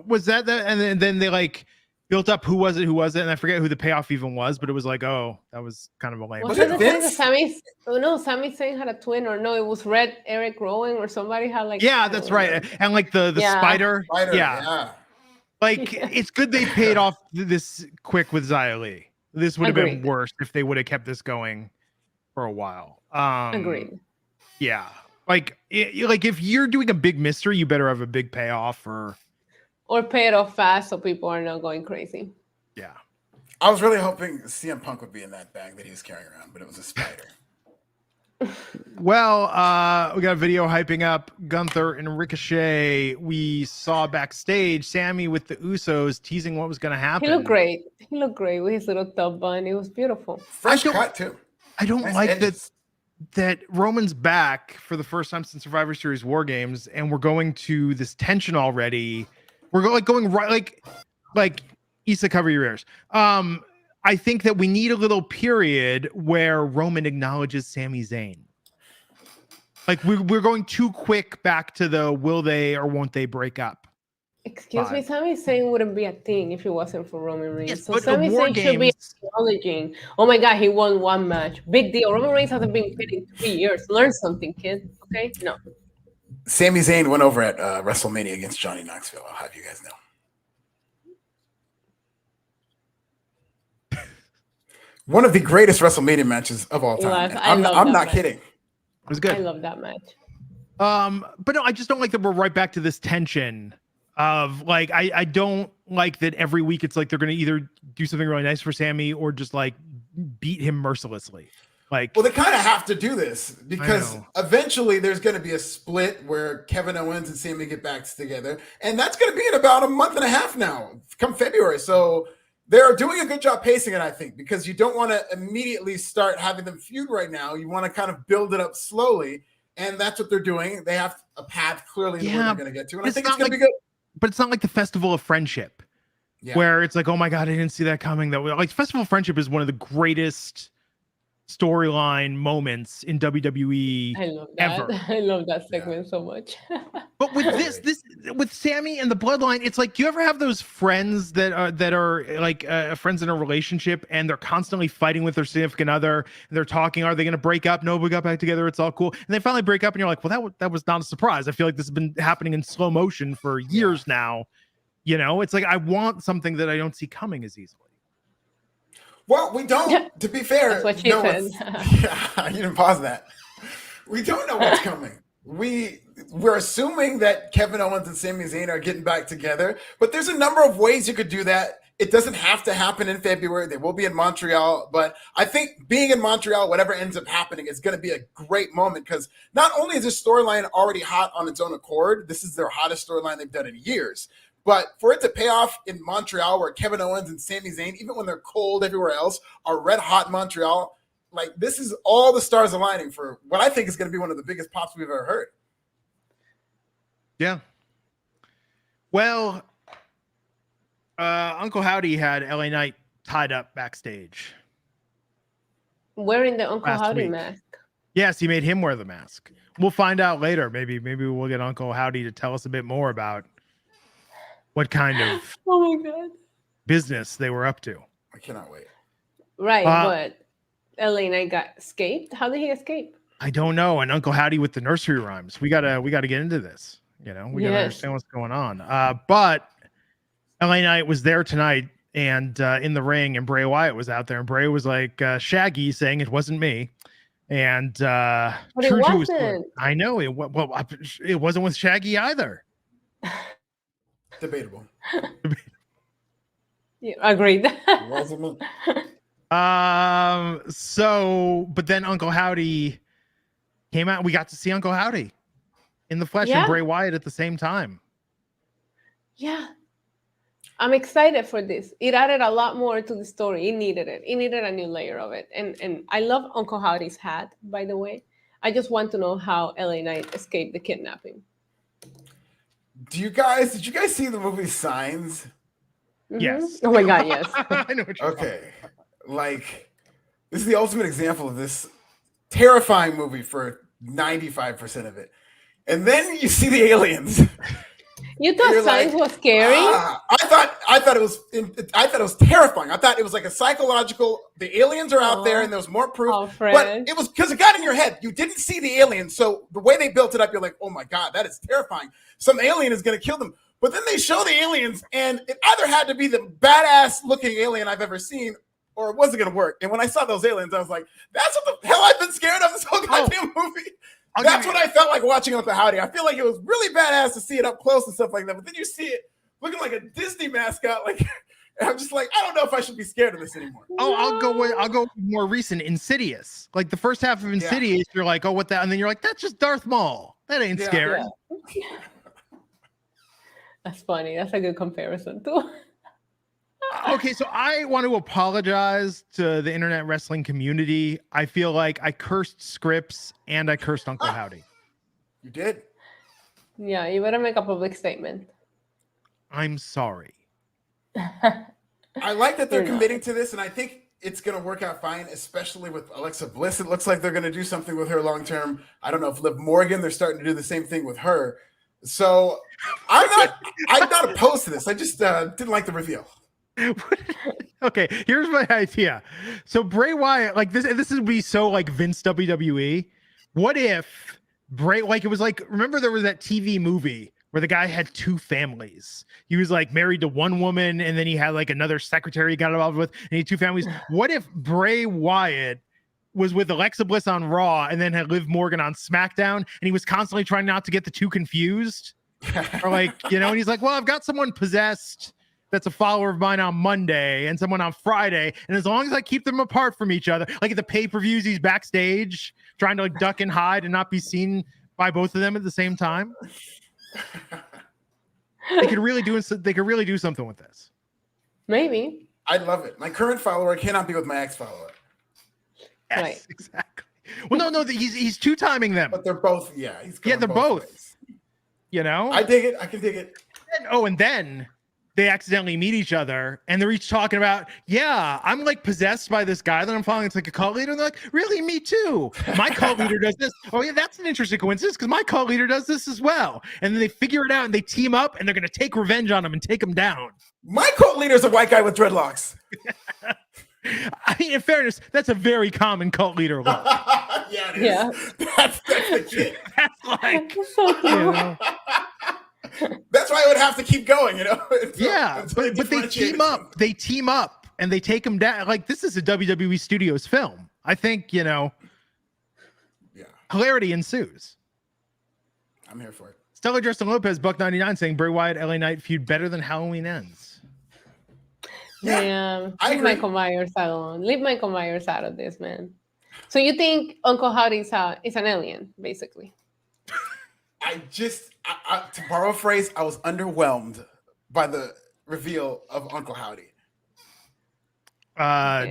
Was that and then they like built up who was it, and I forget who the payoff even was, but it was like, oh, that was kind of a lame. Was it Vince? Sami Zayn had a twin, or no, it was Eric Rowan or somebody had like. Yeah, that's right. And like the spider. Yeah. Like it's good they paid off this quick with Xia Li. This would have been worse if they would have kept this going for a while. Agreed. Yeah. Like if you're doing a big mystery, you better have a big payoff or pay it off fast so people are not going crazy. Yeah. I was really hoping CM Punk would be in that bag that he was carrying around, but it was a spider. Well, we got a video hyping up Gunther and Ricochet. We saw backstage Sammy with the Usos teasing what was going to happen. He looked great. He looked great with his little tub bun. It was beautiful. Fresh cut too. I don't like that Roman's back for the first time since Survivor Series War Games, and we're going to this tension already. We're going right like Issa, cover your ears. I I think that we need a little period where Roman acknowledges Sami Zayn. Like we're going too quick back to the will they or won't they break up. Excuse me, Sami Zayn wouldn't be a thing if it wasn't for Roman Reigns. Yes, so Sami Zayn should be acknowledging, oh my God, he won one match. Big deal. Roman Reigns hasn't been fit in 3 years. Learn something, kid. Okay? No. Sami Zayn went over at WrestleMania against Johnny Knoxville. I'll have you guys know. One of the greatest WrestleMania matches of all time. I'm not kidding. It was good. I love that match. But no, I just don't like that we're right back to this tension of like, I don't like that every week it's like they're going to either do something really nice for Sammy or just like beat him mercilessly. Like, well, they kind of have to do this because eventually there's going to be a split where Kevin Owens and Sammy get back together. And that's going to be in about a month and a half now, come February. So they're doing a good job pacing it, I think, because you don't want to immediately start having them feud right now. You want to kind of build it up slowly. And that's what they're doing. They have a path clearly where they're going to get to. And I think it's going to be good. But it's not like the Festival of Friendship where it's like, oh my God, I didn't see that coming. That like Festival of Friendship is one of the greatest storyline moments in WWE. I love that. Ever. I love that segment so much. But with this with Sammy and the Bloodline, it's like, do you ever have those friends that are like friends in a relationship and they're constantly fighting with their significant other? And they're talking, are they going to break up? No, we got back together. It's all cool. And they finally break up, and you're like, well, that was not a surprise. I feel like this has been happening in slow motion for years now. You know, it's like I want something that I don't see coming as easily. Well, we don't, to be fair. That's what she said. Yeah, you didn't pause that. We don't know what's coming. We're assuming that Kevin Owens and Sami Zayn are getting back together, but there's a number of ways you could do that. It doesn't have to happen in February. They will be in Montreal, but I think being in Montreal, whatever ends up happening, is going to be a great moment because not only is this storyline already hot on its own accord, this is their hottest storyline they've done in years. But for it to pay off in Montreal, where Kevin Owens and Sami Zayn, even when they're cold everywhere else, are red hot in Montreal, like this is all the stars aligning for what I think is going to be one of the biggest pops we've ever heard. Yeah. Well, Uncle Howdy had LA Knight tied up backstage. Wearing the Uncle Howdy mask. Yes, he made him wear the mask. We'll find out later. Maybe we'll get Uncle Howdy to tell us a bit more about what kind of business they were up to. I cannot wait. Right, but LA Knight got escaped. How did he escape? I don't know. And Uncle Howdy with the nursery rhymes. We gotta get into this. You know, we gotta understand what's going on. But LA Knight was there tonight and in the ring, and Bray Wyatt was out there, and Bray was like Shaggy saying it wasn't me. And but it wasn't. I know it. Well, it wasn't with Shaggy either. Debatable. Yeah, agreed. So, but then Uncle Howdy came out. We got to see Uncle Howdy in the flesh and Bray Wyatt at the same time. Yeah. I'm excited for this. It added a lot more to the story. It needed it. It needed a new layer of it. And I love Uncle Howdy's hat, by the way. I just want to know how LA Knight escaped the kidnapping. Did you guys see the movie Signs? Mm-hmm. Yes. Oh my God, yes. I know what you're talking about. Like, this is the ultimate example of this terrifying movie for 95% of it. And then you see the aliens. You thought Signs was scary? I thought it was terrifying. I thought it was like a psychological. The aliens are out there, and there was more proof. But it was because it got in your head. You didn't see the aliens, so the way they built it up, you're like, oh my God, that is terrifying. Some alien is going to kill them. But then they show the aliens, and it either had to be the badass looking alien I've ever seen, or it wasn't going to work. And when I saw those aliens, I was like, that's what the hell I've been scared of this whole goddamn movie. That's what I felt like watching Uncle Howdy. I feel like it was really badass to see it up close and stuff like that. But then you see it looking like a Disney mascot, like, and I'm just like, I don't know if I should be scared of this anymore. Oh, I'll go with more recent, Insidious. Like the first half of Insidious, you're like, oh, what that? And then you're like, that's just Darth Maul. That ain't scary. Yeah. That's funny. That's a good comparison too. Okay, so I want to apologize to the internet wrestling community. I feel like I cursed Scripps and I cursed Uncle Howdy. You did? Yeah, you better make a public statement. I'm sorry. I like that they're committing to this, and I think it's going to work out fine, especially with Alexa Bliss. It looks like they're going to do something with her long term. I don't know if Liv Morgan, they're starting to do the same thing with her. So I'm not opposed to this. I just didn't like the reveal. Okay, here's my idea. So Bray Wyatt, like this would be so like Vince WWE. What if Bray, like it was like, remember there was that TV movie where the guy had two families. He was like married to one woman, and then he had like another secretary he got involved with, and he had two families. What if Bray Wyatt was with Alexa Bliss on Raw and then had Liv Morgan on SmackDown, and he was constantly trying not to get the two confused? Or like, you know, and he's like, well, I've got someone possessed that's a follower of mine on Monday and someone on Friday, and as long as I keep them apart from each other, like at the pay-per-views, he's backstage trying to like duck and hide and not be seen by both of them at the same time. They could really do something with this. Maybe. I'd love it. My current follower cannot be with my ex-follower. Yes, right. Exactly. Well, no, he's two-timing them. But they're both, they're both. Ways. You know? I dig it. I can dig it. And then they accidentally meet each other, and they're each talking about, yeah, I'm like possessed by this guy that I'm following. It's like a cult leader. And they're like, really? Me too. My cult leader does this. Oh yeah, that's an interesting coincidence because my cult leader does this as well. And then they figure it out and they team up and they're going to take revenge on him and take him down. My cult leader is a white guy with dreadlocks. I mean, in fairness, that's a very common cult leader look. Yeah, it is. Yeah. That's the kid. That's like, so cool. You know. That's why I would have to keep going, you know? But they team up. They team up and they take him down. Like, this is a WWE Studios film. I think, you know, hilarity ensues. I'm here for it. Stella Justin Lopez, Buck99, saying Bray Wyatt, LA Knight feud better than Halloween Ends. Yeah, leave Michael Myers alone. Leave Michael Myers out of this, man. So you think Uncle Howdy is an alien, basically? To borrow a phrase, I was underwhelmed by the reveal of Uncle Howdy.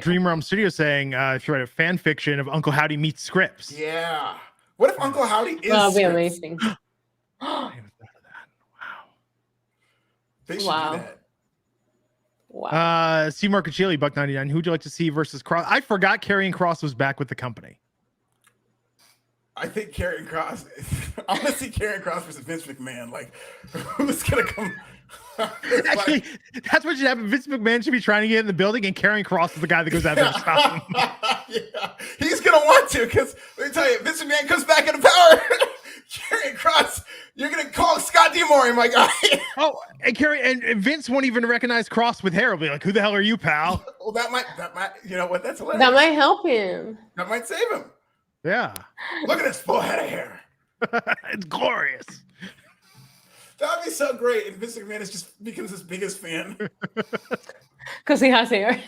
Dream Realm Studio saying if you write a fan fiction of Uncle Howdy meets Scripps. Yeah. What if Uncle Howdy is that'd be amazing. Wow. They should do that. Wow. Seymour Kachili, Buck99. Who would you like to see versus Cross? I forgot Karrion Kross was back with the company. I think Karrion Kross. I want to see Karrion Kross versus Vince McMahon. Like, who's gonna come? Actually, that's what should happen. Vince McMahon should be trying to get in the building, and Karrion Kross is the guy that goes out there to stop him. Yeah, he's gonna want to, because let me tell you, Vince McMahon comes back into power. Karrion Kross, you're gonna call Scott D'Amore, my guy. Oh, and Vince won't even recognize Kross with hair. He'll be like, "Who the hell are you, pal?" Well, that might, you know what? That's hilarious. That might help him. That might save him. Yeah. Look at this full head of hair. It's glorious. That would be so great. And Vince McMahon just becomes his biggest fan. Because he has hair.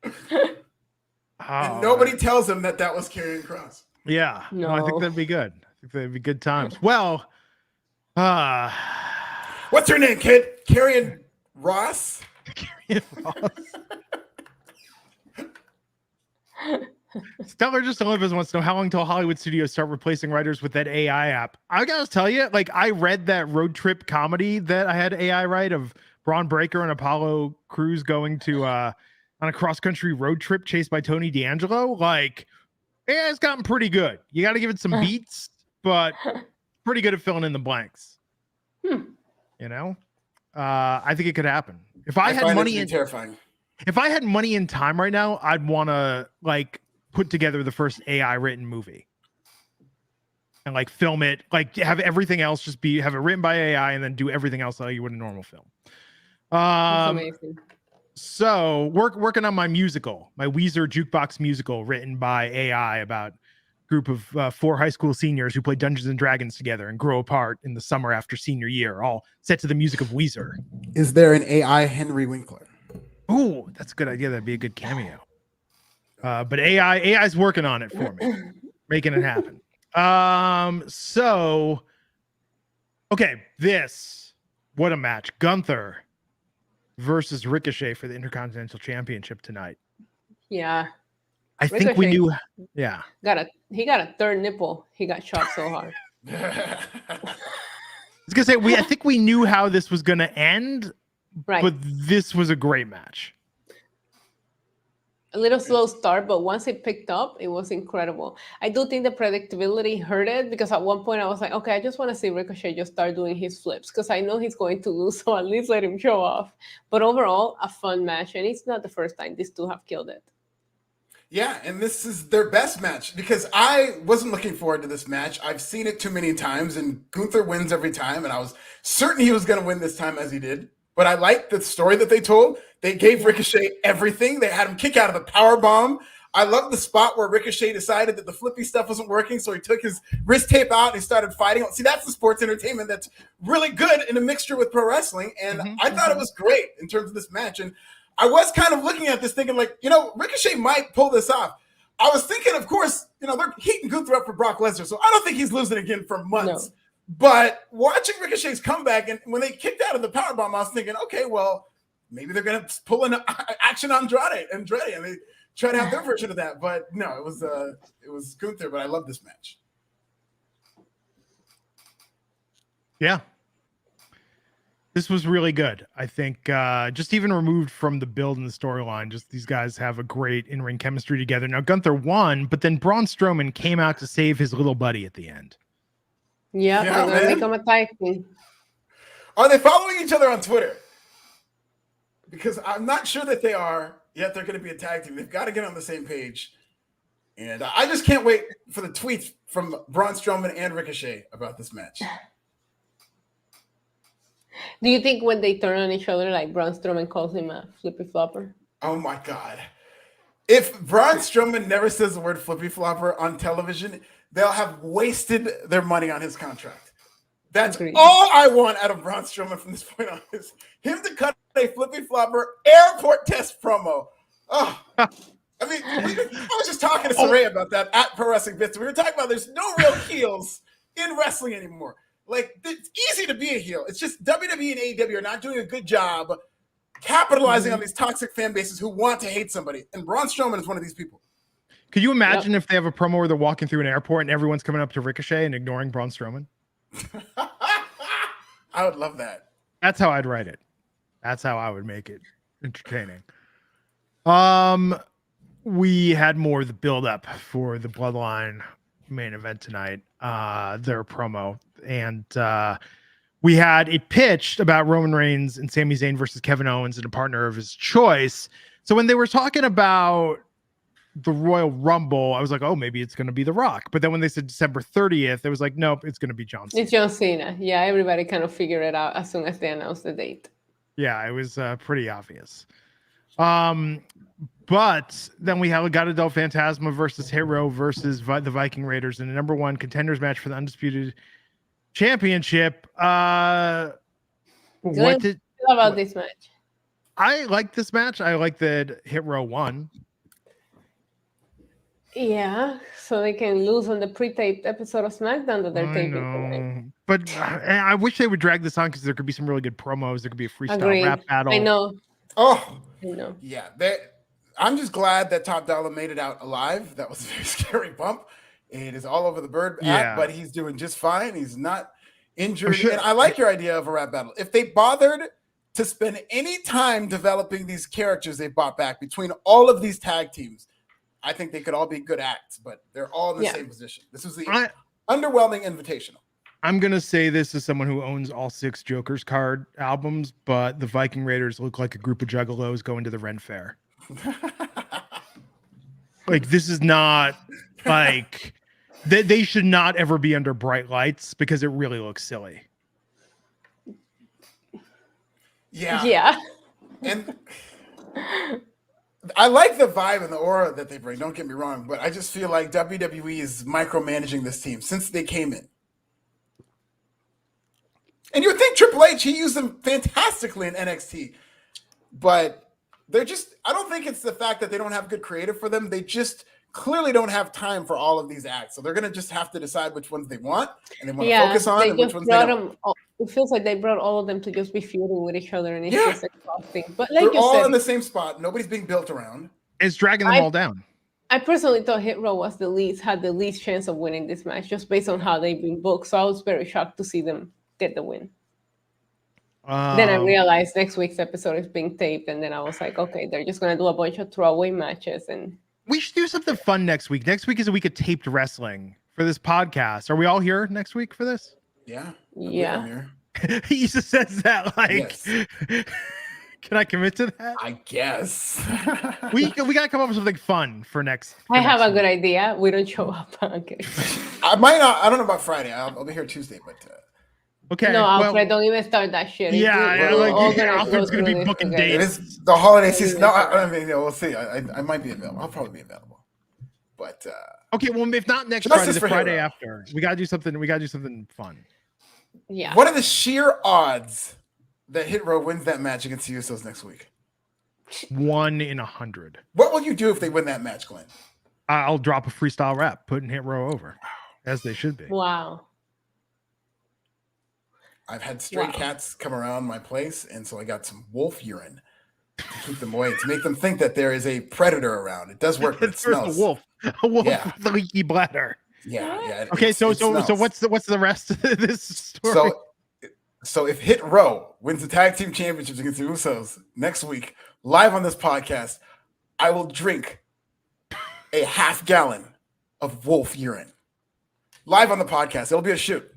And nobody tells him that was Karrion Kross. Yeah. No, I think that'd be good. I think that'd be good times. Well, what's her name, kid? Karrion Ross? Karrion Ross. Stellar Just Olympus wants to know how long till Hollywood studios start replacing writers with that AI app. I gotta tell you, like, I read that road trip comedy that I had AI write of Braun Breaker and Apollo Crews going to on a cross-country road trip chased by Tony D'Angelo. Like, yeah, it's gotten pretty good. You got to give it some beats, but pretty good at filling in the blanks. You know, I think it could happen. If I had money and terrifying. If I had money and time right now, I'd want to like put together the first AI written movie and like film it, like have everything else just have it written by AI and then do everything else like you would a normal film. That's amazing. So working on my musical, my Weezer jukebox musical written by AI about a group of 4 high school seniors who play Dungeons and Dragons together and grow apart in the summer after senior year, all set to the music of Weezer. Is there an AI Henry Winkler? Oh, that's a good idea. That'd be a good cameo. But AI's working on it for me, making it happen. So, okay, what a match. Gunther versus Ricochet for the Intercontinental Championship tonight. Yeah. I think we knew. Yeah. He got a third nipple. He got shot so hard. I was gonna say I think we knew how this was gonna end, Right. But this was a great match. A little slow start, but once it picked up, it was incredible. I do think the predictability hurt it because at one point I was like, okay, I just want to see Ricochet just start doing his flips because I know he's going to lose, so at least let him show off. But overall, a fun match, and it's not the first time these two have killed it. Yeah, and this is their best match because I wasn't looking forward to this match. I've seen it too many times, and Gunther wins every time, and I was certain he was going to win this time as he did. But I liked the story that they told. They gave Ricochet everything. They had him kick out of the powerbomb. I love the spot where Ricochet decided that the flippy stuff wasn't working, so he took his wrist tape out and he started fighting. See, that's the sports entertainment that's really good in a mixture with pro wrestling, and I thought it was great in terms of this match. And I was kind of looking at this thinking, like, Ricochet might pull this off. I was thinking, of course, they're heating Gunther up for Brock Lesnar, so I don't think he's losing again for months. No. But watching Ricochet's comeback, and when they kicked out of the powerbomb, I was thinking, okay, well, maybe they're going to pull an action on Andrade, and they try to have their version of that. But no, it was Gunther. But I love this match. Yeah, this was really good. I think just even removed from the build and the storyline, just these guys have a great in-ring chemistry together. Now Gunther won, but then Braun Strowman came out to save his little buddy at the end. Yeah, they're going to become a tag team. Are they following each other on Twitter? Because I'm not sure that they are, yet they're going to be a tag team. They've got to get on the same page. And I just can't wait for the tweets from Braun Strowman and Ricochet about this match. Do you think when they turn on each other, like Braun Strowman calls him a flippy flopper? Oh, my God. If Braun Strowman never says the word flippy flopper on television, they'll have wasted their money on his contract. That's all I want out of Braun Strowman from this point on, is him to cut a flippy flopper airport test promo. Oh, I mean, I was just talking to Saray about that at Pro Wrestling Bits. We were talking about there's no real heels in wrestling anymore. Like, it's easy to be a heel. It's just WWE and AEW are not doing a good job capitalizing on these toxic fan bases who want to hate somebody. And Braun Strowman is one of these people. Could you imagine if they have a promo where they're walking through an airport and everyone's coming up to Ricochet and ignoring Braun Strowman? I would love that. That's how I'd write it. That's how I would make it entertaining. We had more of the build-up for the Bloodline main event tonight, their promo. And we had it pitched about Roman Reigns and Sami Zayn versus Kevin Owens and a partner of his choice. So when they were talking about the Royal Rumble, I was like, oh, maybe it's going to be The Rock. But then when they said December 30th, it was like, nope, it's going to be John Cena. It's John Cena. Yeah, everybody kind of figured it out as soon as they announced the date. Yeah, it was pretty obvious. But then we have Legado del Fantasma versus Hero versus the Viking Raiders in a #1 contenders match for the Undisputed Championship. What about this match? I like this match. I like that Hero won. Yeah, so they can lose on the pre-taped episode of SmackDown that they're taping tonight. But I wish they would drag this on because there could be some really good promos. There could be a freestyle rap battle. I know. Oh, I know. Yeah, I'm just glad that Top Dollar made it out alive. That was a very scary bump. It is all over the bird app, but he's doing just fine. He's not injured. And I like your idea of a rap battle. If they bothered to spend any time developing these characters they brought back between all of these tag teams, I think they could all be good acts, but they're all in the same position. This was the underwhelming invitational. I'm going to say this as someone who owns all 6 Joker's card albums, but the Viking Raiders look like a group of juggalos going to the Ren Fair. Like, this is not like they should not ever be under bright lights because it really looks silly. Yeah. And I like the vibe and the aura that they bring. Don't get me wrong, but I just feel like WWE is micromanaging this team since they came in. And you would think Triple H, he used them fantastically in NXT, but they're just, I don't think it's the fact that they don't have good creative for them. They just clearly don't have time for all of these acts. So they're going to just have to decide which ones they want and they want to focus on and which ones they don't. It feels like they brought all of them to just be feuding with each other and it's just exhausting. But like they're you all said, in the same spot. Nobody's being built around. It's dragging them all down. I personally thought Hit Row had the least chance of winning this match just based on how they've been booked. So I was very shocked to see them get the win. Then I realized next week's episode is being taped, and then I was like, okay, they're just gonna do a bunch of throwaway matches, and we should do something fun next week. Next week is a week of taped wrestling for this podcast. Are we all here next week for this? Yeah. Yeah. He just says that like, yes. Can I commit to that? I guess. we gotta come up with something fun for next. I have a good idea. We don't show up. Okay. I might not. I don't know about Friday. I'll be here Tuesday, but. Okay. No, Alfred, don't even start that shit. Alfred's gonna be booking dates. It is the holiday season. No, I mean, we'll see. I might be available. I'll probably be available. But okay, well, if not next Friday, the Friday after, we gotta do something. We gotta do something fun. Yeah. What are the sheer odds that Hit Row wins that match against the Usos next week? 1 in 100. What will you do if they win that match, Glenn? I'll drop a freestyle rap, putting Hit Row over, as they should be. Wow. I've had stray cats come around my place, and so I got some wolf urine to keep them away, to make them think that there is a predator around. It does work, but it smells. A wolf with a leaky bladder. Yeah. Okay, so what's the rest of this story? So if Hit Row wins the tag team championships against the Usos next week, live on this podcast, I will drink a half gallon of wolf urine live on the podcast. It'll be a shoot.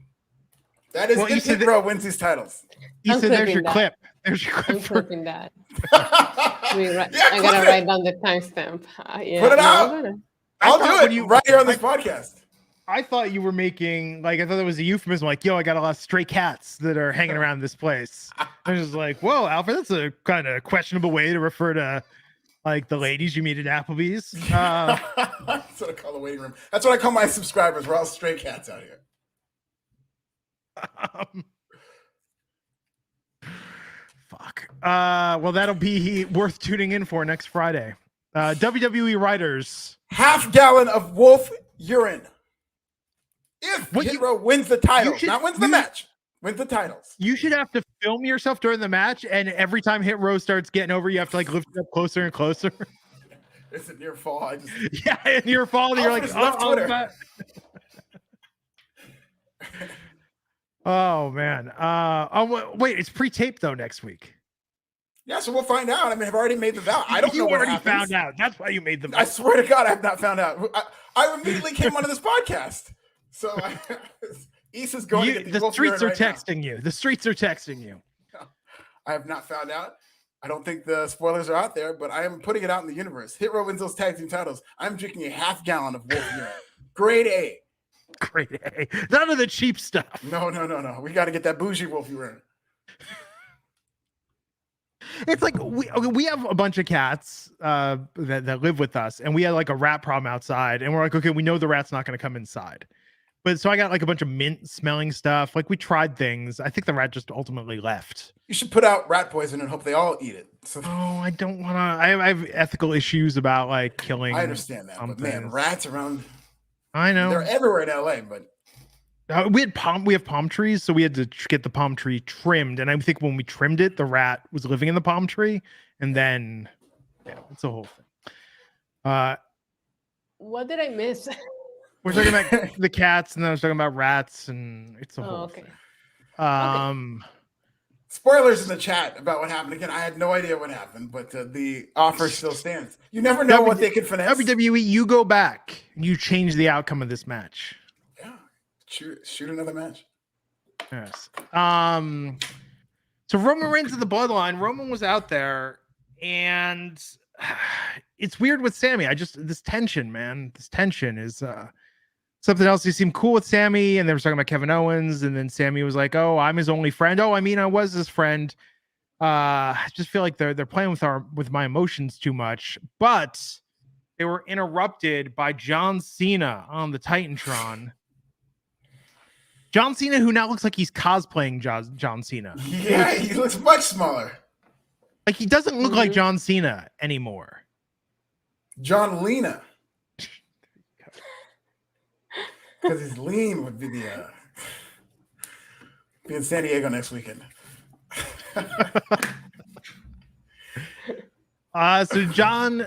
That is if Hit Row wins these titles. You said there's your clip. There's your clip. I'm clipping that. I gotta write down the timestamp. Put it out. I'll do it right here on this podcast. I thought you were making, I thought it was a euphemism, yo, I got a lot of stray cats that are hanging around this place. I was just like, whoa, Alfred, that's a kind of questionable way to refer to, the ladies you meet at Applebee's. That's what I call the waiting room. That's what I call my subscribers. We're all stray cats out here. Fuck. Well, that'll be worth tuning in for next Friday. WWE writers. Half gallon of wolf urine. If Hit Row wins the title, not wins the match, wins the titles. You should have to film yourself during the match, and every time Hit Row starts getting over, you have to lift it up closer and closer. It's a near fall. In your fall, you're like, oh man. Wait, it's pre-taped though next week. Yeah, so we'll find out. I mean, I've already made the vow. I don't know what happens. Found out. That's why you made the vow. I swear to God, I have not found out. I immediately came onto this podcast. So Issa's going to get the streets are texting you. The streets are texting you. I have not found out. I don't think the spoilers are out there, but I am putting it out in the universe. Hit Row wins those tag team titles. I'm drinking a half gallon of wolf urine. Grade A. Grade A. None of the cheap stuff. No. We got to get that bougie wolf urine. It's like we have a bunch of cats that live with us, and we had a rat problem outside, and we're like, okay, we know the rat's not going to come inside. But so I got a bunch of mint smelling stuff. We tried things. I think the rat just ultimately left. You should put out rat poison and hope they all eat it. So, I don't want to. I have ethical issues about killing. I understand that, but man, rats around. I know they're everywhere in LA, but we have palm trees, so we had to get the palm tree trimmed. And I think when we trimmed it, the rat was living in the palm tree, and then it's a whole thing. What did I miss? We're talking about the cats, and then I was talking about rats, and it's a whole thing. Spoilers in the chat about what happened. Again, I had no idea what happened, but the offer still stands. You never know what they could finesse. WWE, you go back, you change the outcome of this match. Yeah, shoot another match. Yes. So Roman Reigns of the Bloodline. Roman was out there, and it's weird with Sammy. This tension, man. This tension is something else. He seemed cool with Sammy, and they were talking about Kevin Owens, and then Sammy was like, "Oh, I'm his only friend." Oh, I mean, I was his friend. I just feel like they're playing with my emotions too much. But they were interrupted by John Cena on the Titantron. John Cena, who now looks like he's cosplaying John Cena. Yeah, he looks much smaller. He doesn't look like John Cena anymore. John Lena. Because he's lean would be be in San Diego next weekend. So John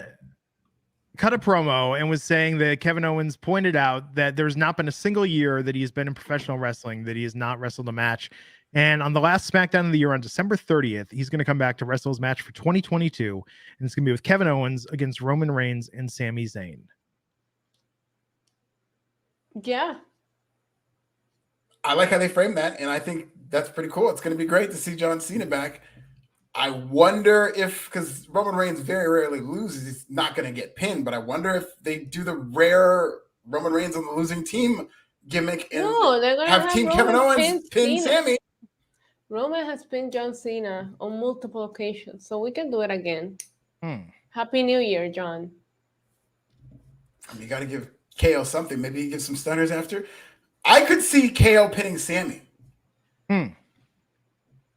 cut a promo and was saying that Kevin Owens pointed out that there's not been a single year that he's been in professional wrestling that he has not wrestled a match And on the last SmackDown of the year on December 30th, he's going to come back to wrestle his match for 2022. And it's going to be with Kevin Owens against Roman Reigns and Sami Zayn. Yeah. I like how they framed that, and I think that's pretty cool. It's going to be great to see John Cena back. I wonder if, because Roman Reigns very rarely loses, he's not going to get pinned, but I wonder if they do the rare Roman Reigns on the losing team gimmick and have Team Kevin Owens pin Sami. Roman has pinned John Cena on multiple occasions, so we can do it again. Happy New Year, John. You got to give KO something. Maybe he gives some stunners after. I could see KO pinning Sami. And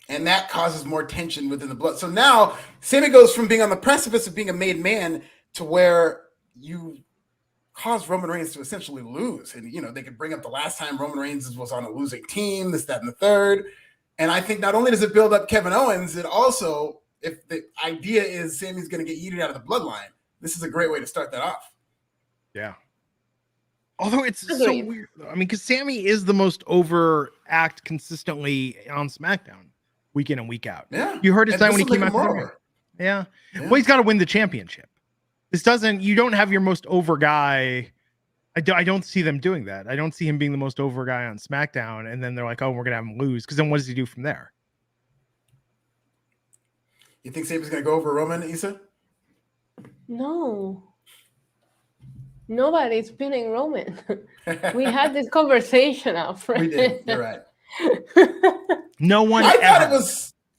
that causes more tension within the blood. So now Sami goes from being on the precipice of being a made man to where you cause Roman Reigns to essentially lose. And, you know, they could bring up the last time Roman Reigns was on a losing team, this, that, and the third. And I think not only does it build up Kevin Owens, it also, if the idea is Sami's going to get yeeted out of the bloodline, this is a great way to start that off. Yeah. Although it's so weird. I mean, because Sami is the most overact consistently on SmackDown week in and week out. Yeah. You heard his time when he came out. Yeah. Well, he's got to win the championship. You don't have your most over guy. I don't see them doing that. I don't see him being the most over guy on SmackDown. And then they're like, oh, we're going to have him lose. Because then what does he do from there? You think Sami's going to go over Roman, Issa? No. Nobody's pinning Roman. We had this conversation, Alfred. We did. You're right. No one.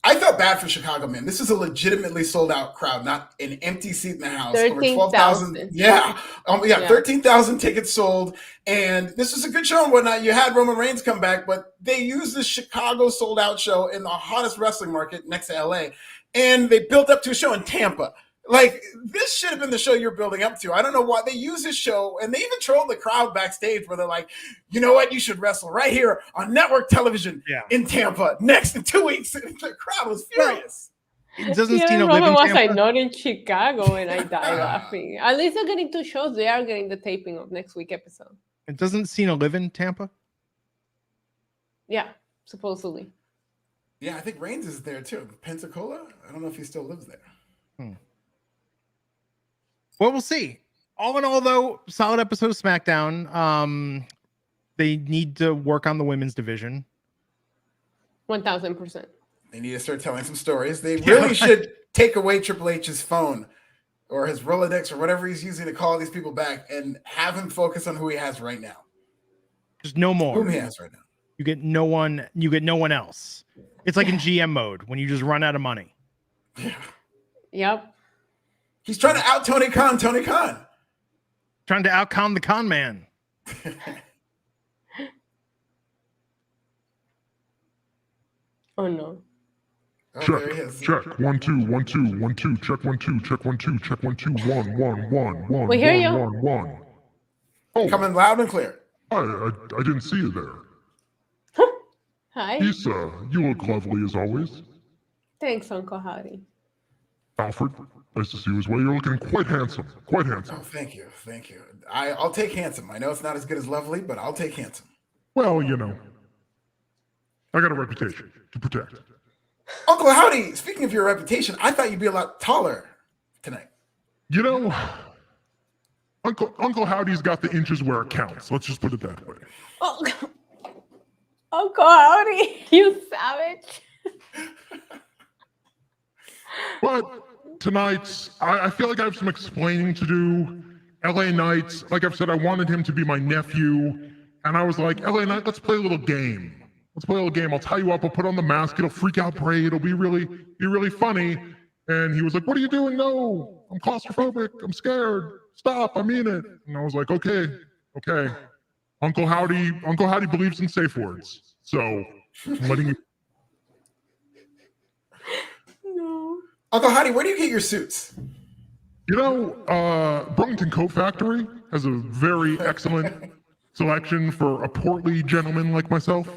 I felt bad for Chicago, man. This is a legitimately sold out crowd, not an empty seat in the house. 13,000. Yeah. 13,000 tickets sold. And this was a good show and whatnot. You had Roman Reigns come back, but they used the Chicago sold out show in the hottest wrestling market next to LA. And they built up to a show in Tampa. Like, this should have been the show you're building up to. I don't know why they use this show, and they even trolled the crowd backstage where they're like, you know what, you should wrestle right here on network television in Tampa next in 2 weeks. And the crowd was furious. It doesn't Cena live in was Tampa? I not in Chicago, and I died laughing. At least they're getting 2 shows. They are getting the taping of next week episode. And doesn't Cena live in Tampa? Yeah, supposedly. Yeah, I think Reigns is there too. Pensacola? I don't know if he still lives there. Well, we'll see. All in all, though, solid episode of SmackDown. They need to work on the women's division. 1,000%. They need to start telling some stories. They really should take away Triple H's phone or his Rolodex or whatever he's using to call these people back and have him focus on who he has right now. Just no more. Whom he has right now. You get no one. You get no one else. It's like in GM mode when you just run out of money. Yeah. Yep. He's trying to out Tony Khan. Trying to out con the con man. Oh no. Check. 1 2 1 2 1 2. Check 1 2. Check 1 2. Check 1 2 1 1 1 1. We hear you. 1 1. Oh, coming loud and clear. I didn't see you there. Hi. Issa, you look lovely as always. Thanks, Uncle Howdy. Alfred, nice to see you as well. You're looking quite handsome. Quite handsome. Oh, thank you. I'll take handsome. I know it's not as good as lovely, but I'll take handsome. Well, you know, I got a reputation to protect. Uncle Howdy, speaking of your reputation, I thought you'd be a lot taller tonight. You know, Uncle Howdy's got the inches where it counts. Let's just put it that way. Oh, Uncle Howdy, you savage. But tonight, I feel like I have some explaining to do. LA Knights, like I've said, I wanted him to be my nephew. And I was like, LA Knight, let's play a little game. I'll tie you up. I'll put on the mask. It'll freak out Bray. It'll be really funny. And he was like, what are you doing? No, I'm claustrophobic. I'm scared. Stop. I mean it. And I was like, okay. Uncle Howdy believes in safe words. So I'm letting you. No. Uncle Howdy, where do you get your suits? You know, Burlington Coat Factory has a very excellent selection for a portly gentleman like myself.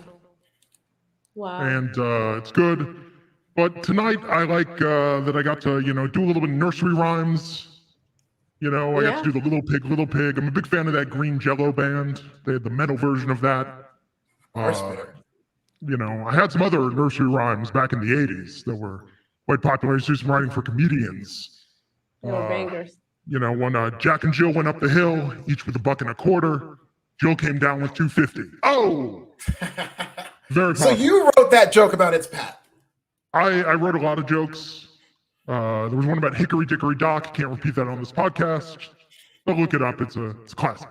Wow. And it's good. But tonight I like that I got to, do a little bit of nursery rhymes. I got to do the Little Pig. I'm a big fan of that Green Jello band. They had the metal version of that. You know, I had some other nursery rhymes back in the 80s that were quite popular. I used to do some writing for comedians. They were bangers. You know, when Jack and Jill went up the hill, each with $1.25, Jill came down with $2.50. Oh! Very popular. So you wrote that joke about It's Pat. I wrote a lot of jokes. There was one about Hickory Dickory Dock. Can't repeat that on this podcast. But look it up. It's a classic.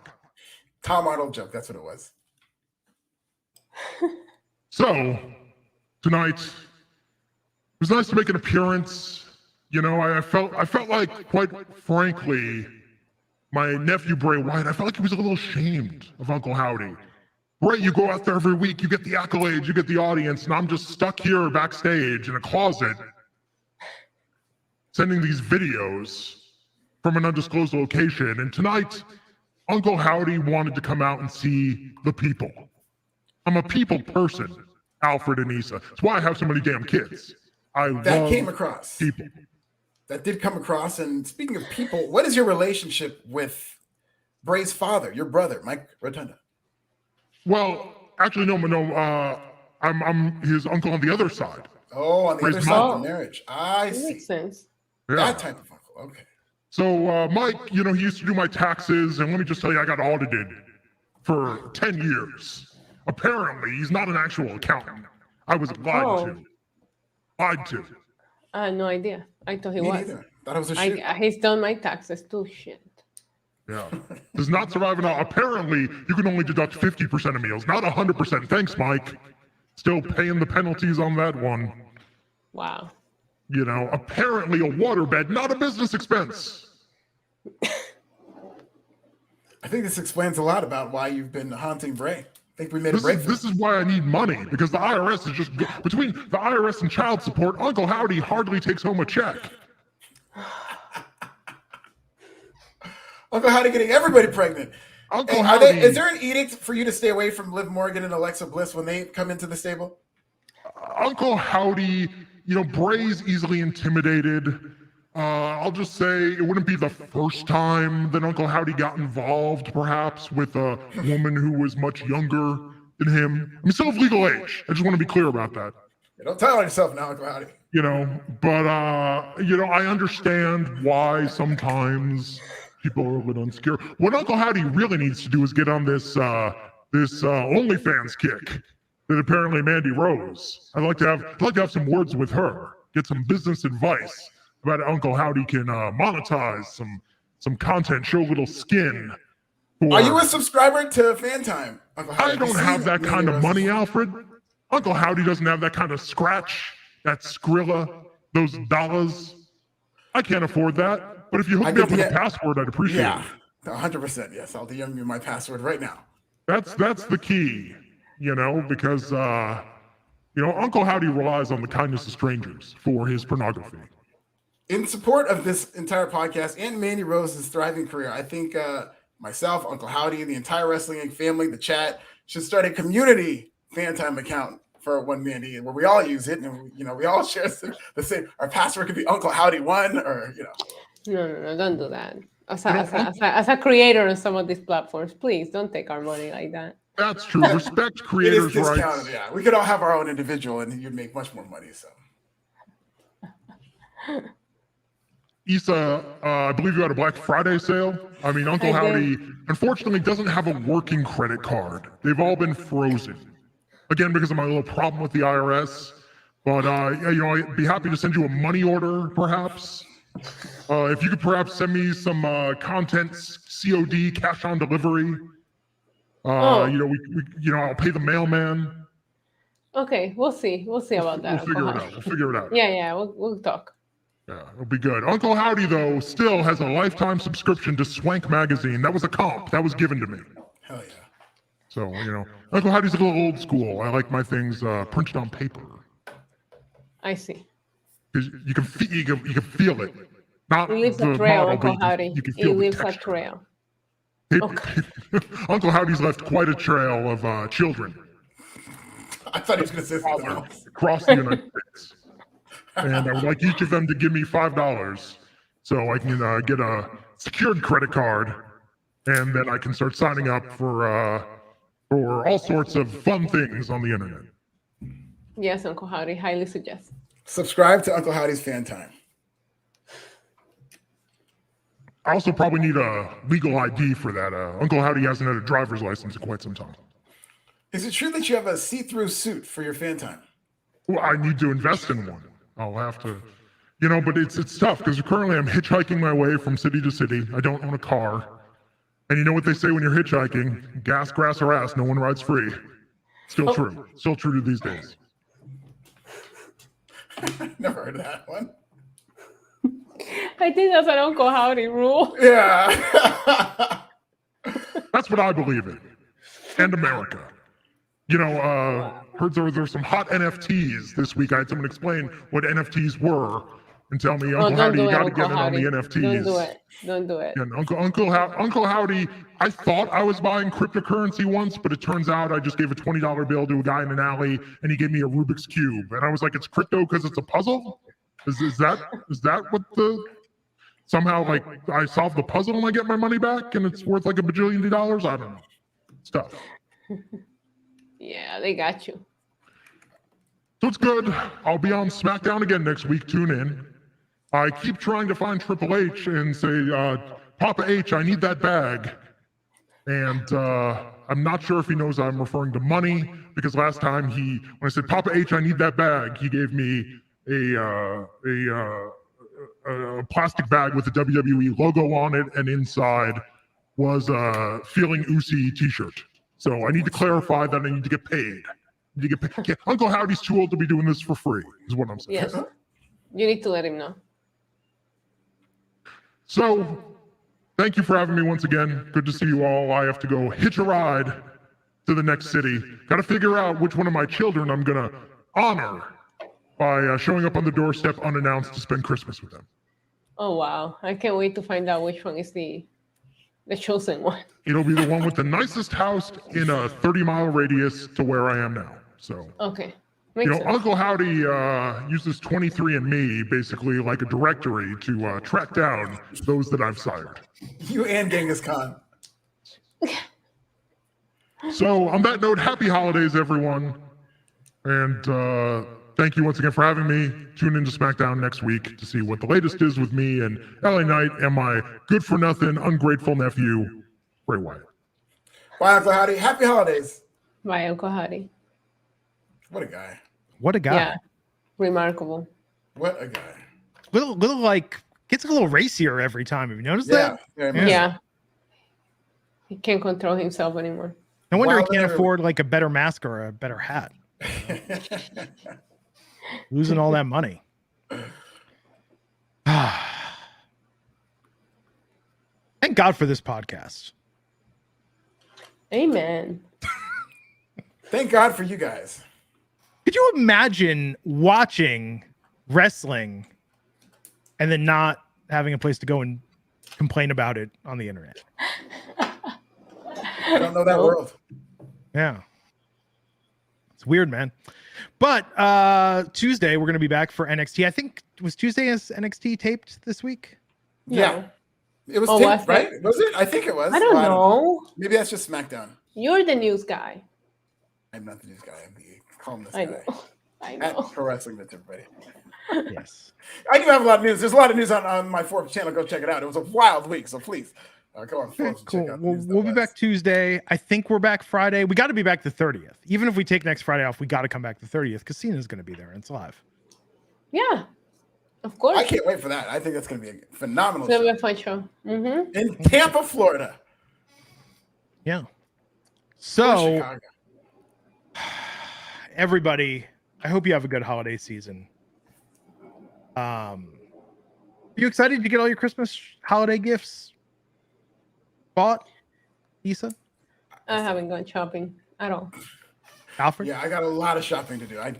Tom Arnold joke. That's what it was. So, tonight, it was nice to make an appearance. You know, I felt like, quite frankly, my nephew Bray Wyatt, I felt like he was a little ashamed of Uncle Howdy. Bray, you go out there every week, you get the accolades, you get the audience, and I'm just stuck here backstage in a closet sending these videos from an undisclosed location. And tonight, Uncle Howdy wanted to come out and see the people. I'm a people person, Alfred and Issa. That's why I have so many damn kids. That came across. People. That did come across. And speaking of people, what is your relationship with Bray's father, your brother, Mike Rotunda? Well, actually, no. I'm his uncle on the other side. Oh, on the Bray's other side of the marriage. I see. Makes sense. Yeah. That type of uncle. Okay. So Mike, you know, he used to do my taxes, and let me just tell you, I got audited for 10 years. Apparently, he's not an actual accountant. I was lied to. Lied to. I had no idea. I thought he Me was. neither. Thought it was a shit. He's done my taxes too. Shit. Yeah. Does not survive enough. Apparently, you can only deduct 50% of meals, not 100%. Thanks, Mike. Still paying the penalties on that one. Wow. You know, apparently a waterbed, not a business expense. I think this explains a lot about why you've been haunting Bray. I think we made a break. This is why I need money, because the IRS is just, between the IRS and child support, Uncle Howdy hardly takes home a check. Uncle Howdy getting everybody pregnant. Uncle Howdy, is there an edict for you to stay away from Liv Morgan and Alexa Bliss when they come into the stable? Uncle Howdy, you know, Bray's easily intimidated. I'll just say it wouldn't be the first time that Uncle Howdy got involved, perhaps, with a woman who was much younger than him. I mean, still of legal age. I just want to be clear about that. Yeah, don't tell on yourself now, Uncle Howdy. You know, but, you know, I understand why sometimes people are a little insecure. What Uncle Howdy really needs to do is get on this OnlyFans kick that apparently Mandy Rose. I'd like to have some words with her, get some business advice about how Uncle Howdy can monetize some content, show a little skin. Are you a subscriber to FanTime, Uncle Howdy? I don't have that kind of money, Alfred. Uncle Howdy doesn't have that kind of scratch, that Skrilla, those dollars. I can't afford that. But if you hook me up with a password, I'd appreciate it. 100%. Yes, I'll DM you my password right now. That's the key, you know, because you know, Uncle Howdy relies on the kindness of strangers for his pornography. In support of this entire podcast and Mandy Rose's thriving career, I think myself, Uncle Howdy, the entire Wrestling Inc. family, the chat, should start a community FanTime account for One Mandy, where we all use it, and you know, we all share the same. Our password could be Uncle Howdy1, or you know. No, don't do that. As a creator on some of these platforms, please don't take our money like that. That's true. Respect creators' rights. Yeah, we could all have our own individual, and you'd make much more money. So. Issa, I believe you had a Black Friday sale. I mean, Uncle Howdy, unfortunately, doesn't have a working credit card. They've all been frozen. Again, because of my little problem with the IRS. But, you know, I'd be happy to send you a money order, perhaps. If you could perhaps send me some content, COD, cash on delivery. You know, we I'll pay the mailman. Okay, we'll see. We'll see about that. We'll figure it out. Yeah, we'll talk. Yeah, it'll be good. Uncle Howdy, though, still has a lifetime subscription to Swank magazine. That was a comp. That was given to me. Hell yeah. So, you know, Uncle Howdy's a little old school. I like my things printed on paper. I see. You can feel it. Not he leaves a trail, Uncle Howdy. He leaves a trail. Okay. Uncle Howdy's left quite a trail of children. I thought he was going to say something else. Across the United States. And I would like each of them to give me $5 so I can get a secured credit card, and then I can start signing up for all sorts of fun things on the internet. Yes, Uncle Howdy, highly suggest. Subscribe to Uncle Howdy's Fan Time. I also probably need a legal ID for that. Uncle Howdy hasn't had a driver's license in quite some time. Is it true that you have a see-through suit for your Fan Time? Well, I need to invest in one. I'll have to, but it's tough because currently I'm hitchhiking my way from city to city. I don't own a car. And you know what they say when you're hitchhiking? Gas, grass, or ass, no one rides free. Still true. Still true to these days. Never heard of that one. I think that's an Uncle Howdy rule. Yeah. That's what I believe in. And America. Heard there were some hot NFTs this week. I had someone explain what NFTs were and tell me, Uncle Howdy, you got to get in on the NFTs. Don't do it. And Uncle Howdy, I thought I was buying cryptocurrency once, but it turns out I just gave a $20 bill to a guy in an alley, and he gave me a Rubik's Cube. And I was like, it's crypto because it's a puzzle? Is that what somehow, like, I solve the puzzle and I get my money back and it's worth like $1 bajillion? I don't know. It's tough. Yeah, they got you. So it's good. I'll be on SmackDown again next week. Tune in. I keep trying to find Triple H and say, Papa H, I need that bag. And I'm not sure if he knows I'm referring to money, because last time when I said, Papa H, I need that bag, he gave me a plastic bag with the WWE logo on it, and inside was a Feeling Oozy t-shirt. So I need to clarify that I need to get paid. Uncle Howdy's too old to be doing this for free, is what I'm saying. Yes. You need to let him know. So, thank you for having me once again. Good to see you all. I have to go hitch a ride to the next city. Got to figure out which one of my children I'm going to honor by showing up on the doorstep unannounced to spend Christmas with them. Oh, wow. I can't wait to find out which one is the chosen one. It'll be the one with the nicest house in a 30-mile radius to where I am now. So, okay. Makes sense. Uncle Howdy uses 23andMe basically like a directory to track down those that I've sired. You and Genghis Khan. So on that note, happy holidays, everyone. And thank you once again for having me. Tune into SmackDown next week to see what the latest is with me and LA Knight and my good-for-nothing, ungrateful nephew, Bray Wyatt. Bye, Uncle Howdy. Happy holidays. Bye, Uncle Howdy. What a guy. What a guy. Yeah. Remarkable. What a guy. Little like gets a little racier every time. Have you noticed that? Yeah. He can't control himself anymore. No wonder he can't afford like a better mask or a better hat. Losing all that money. Thank God for this podcast. Amen. Thank God for you guys. Could you imagine watching wrestling and then not having a place to go and complain about it on the internet? I don't know that world. Yeah. It's weird, man. But Tuesday, we're going to be back for NXT. I think, was Tuesday as NXT taped this week? Yeah. It was taped, right? Was it? I think it was. I don't know. Maybe that's just SmackDown. You're the news guy. I'm not the news guy. I'm the columnist I guy. know. I know. At Pro Wrestling Bits, everybody. Yes. I do have a lot of news. There's a lot of news on my Forbes channel. Go check it out. It was a wild week, so please come on. Forbes, cool. Check out We'll be back Tuesday. I think we're back Friday. We got to be back the 30th. Even if we take next Friday off, we got to come back the 30th because Cena's going to be there and it's live. Yeah, of course. I can't wait for that. I think that's going to be a phenomenal show. It's going to be a fun show. Mm-hmm. In Tampa, Florida. Yeah. So, everybody, I hope you have a good holiday season. Are you excited to get all your Christmas holiday gifts bought, Issa? I haven't gone shopping at all. Alfred? Yeah, I got a lot of shopping to do. I'm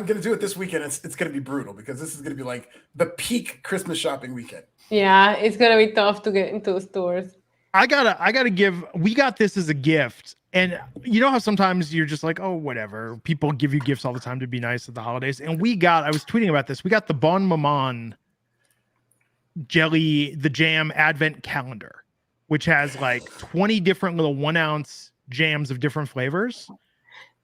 going to do it this weekend. It's going to be brutal because this is going to be like the peak Christmas shopping weekend. Yeah, it's going to be tough to get into the stores. I gotta give, we got this as a gift. And you know how sometimes you're just like, oh, whatever. People give you gifts all the time to be nice at the holidays. And I was tweeting about this. We got the Bon Maman Jelly, the Jam Advent Calendar, which has like 20 different little 1-ounce jams of different flavors.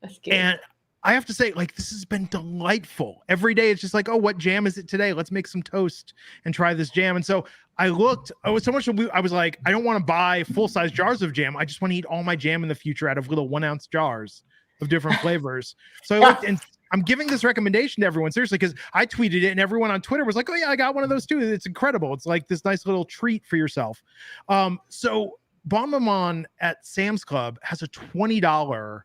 That's good. And I have to say, like, this has been delightful. Every day it's just like, oh, what jam is it today? Let's make some toast and try this jam. And so I looked, I was like, I don't want to buy full-size jars of jam. I just want to eat all my jam in the future out of little 1-ounce jars of different flavors. So I looked, and I'm giving this recommendation to everyone, seriously, because I tweeted it and everyone on Twitter was like, oh yeah, I got one of those too. It's incredible. It's like this nice little treat for yourself. So Bon Maman at Sam's Club has a $20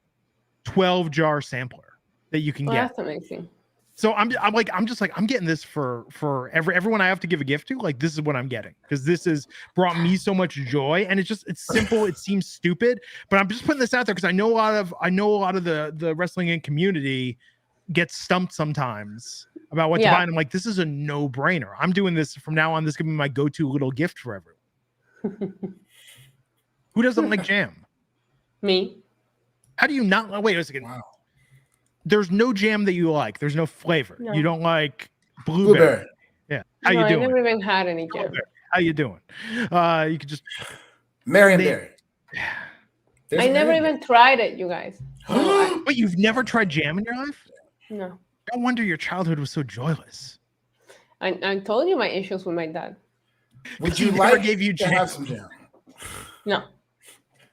12-jar sampler that you can get. That's amazing. So I'm getting this for everyone I have to give a gift to. Like, this is what I'm getting, because this has brought me so much joy, and it's simple. It seems stupid, but I'm just putting this out there because I know a lot of the wrestling in community gets stumped sometimes about what to buy, and I'm like, this is a no-brainer. I'm doing this from now on. This could be my go-to little gift for everyone. Who doesn't like jam? Me. How do you not? Wait a second. Wow. There's no jam that you like. There's no flavor. No. You don't like blueberry. Yeah. How you doing? I never even had any jam. How you doing? You could just Marionberry. I never even tried it, you guys. But you've never tried jam in your life? No. No wonder your childhood was so joyless. I told you my issues with my dad. Would you never like gave you to jam? have some jam? No.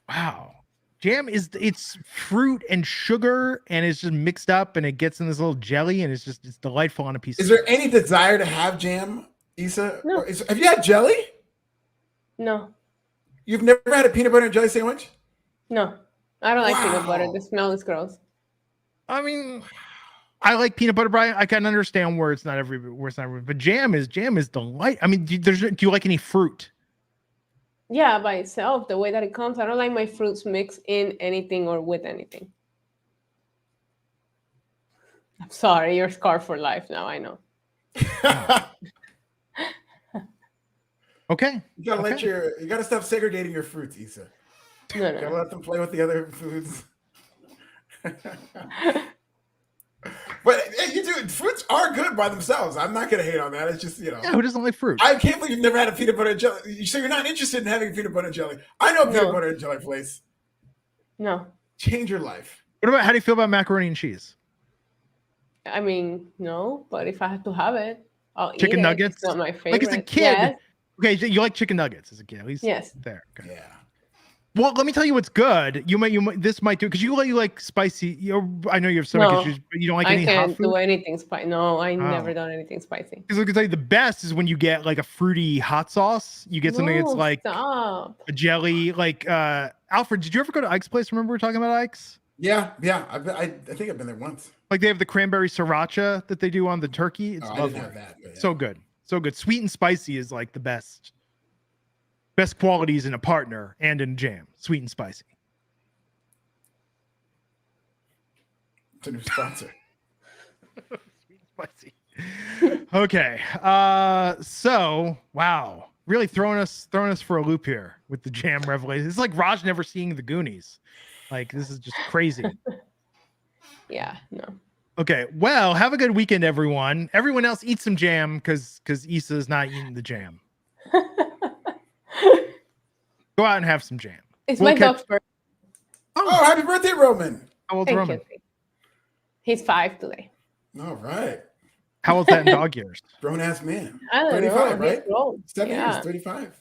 Wow. Jam it's fruit and sugar, and it's just mixed up, and it gets in this little jelly, and it's delightful on a piece. Is there any desire to have jam, Issa? No. Have you had jelly? No. You've never had a peanut butter and jelly sandwich? No. I don't like peanut butter. The smell is gross. I mean, I like peanut butter, Brian. I can understand where it's not everywhere, but jam is delight. I mean, do you like any fruit? Yeah, by itself, the way that it comes. I don't like my fruits mixed in anything or with anything. I'm sorry, you're scarred for life now. I know. Okay. You gotta stop segregating your fruits, Issa. No. You gotta let them play with the other foods. But you do. Fruits are good by themselves. I'm not gonna hate on that. It's just, Yeah, who doesn't like fruit? I can't believe you've never had a peanut butter and jelly. So you're not interested in having peanut butter and jelly. I know peanut butter and jelly place. No. Change your life. How do you feel about macaroni and cheese? I mean, no, but if I have to have it, I'll eat Chicken it. nuggets? It's not my favorite. Like as a kid. Yes. Okay, you like chicken nuggets as a kid. At least Yes. There. Okay. Yeah. Well, let me tell you what's good. This might do, because you like spicy. I know you have stomach issues, but you don't like any hot food. I can't do anything spicy. No, I never done anything spicy. Because I can tell you the best is when you get like a fruity hot sauce. You get something that's like a jelly. Like Alfred, did you ever go to Ike's place? Remember we were talking about Ike's? Yeah. I think I've been there once. Like they have the cranberry sriracha that they do on the turkey. It's I didn't have that. But yeah. So good. Sweet and spicy is like the best qualities in a partner and in jam. Sweet and spicy. It's a new sponsor. Sweet and spicy. Okay. So wow, really throwing us for a loop here with the jam revelation. It's like Raj never seeing the Goonies. Like, this is just crazy. Yeah, no. Okay, well, have a good weekend, everyone. Everyone else eat some jam because Issa is not eating the jam. Go out and have some jam. It's my dog's birthday. Oh, happy birthday, Roman. How old's Roman? You. He's 5 today. All right. How old's that in dog years? Grown-ass man. I don't 35, know. right? 7 yeah. years, 35. Okay.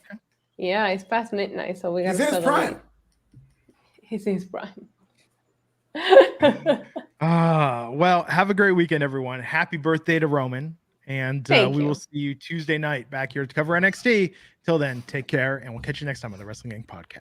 Yeah, it's past midnight, so we got to He's in his prime. He's in his prime. Well, have a great weekend, everyone. Happy birthday to Roman. And we will see you Tuesday night back here to cover NXT. Till then, take care, and we'll catch you next time on the Wrestling Gang Podcast.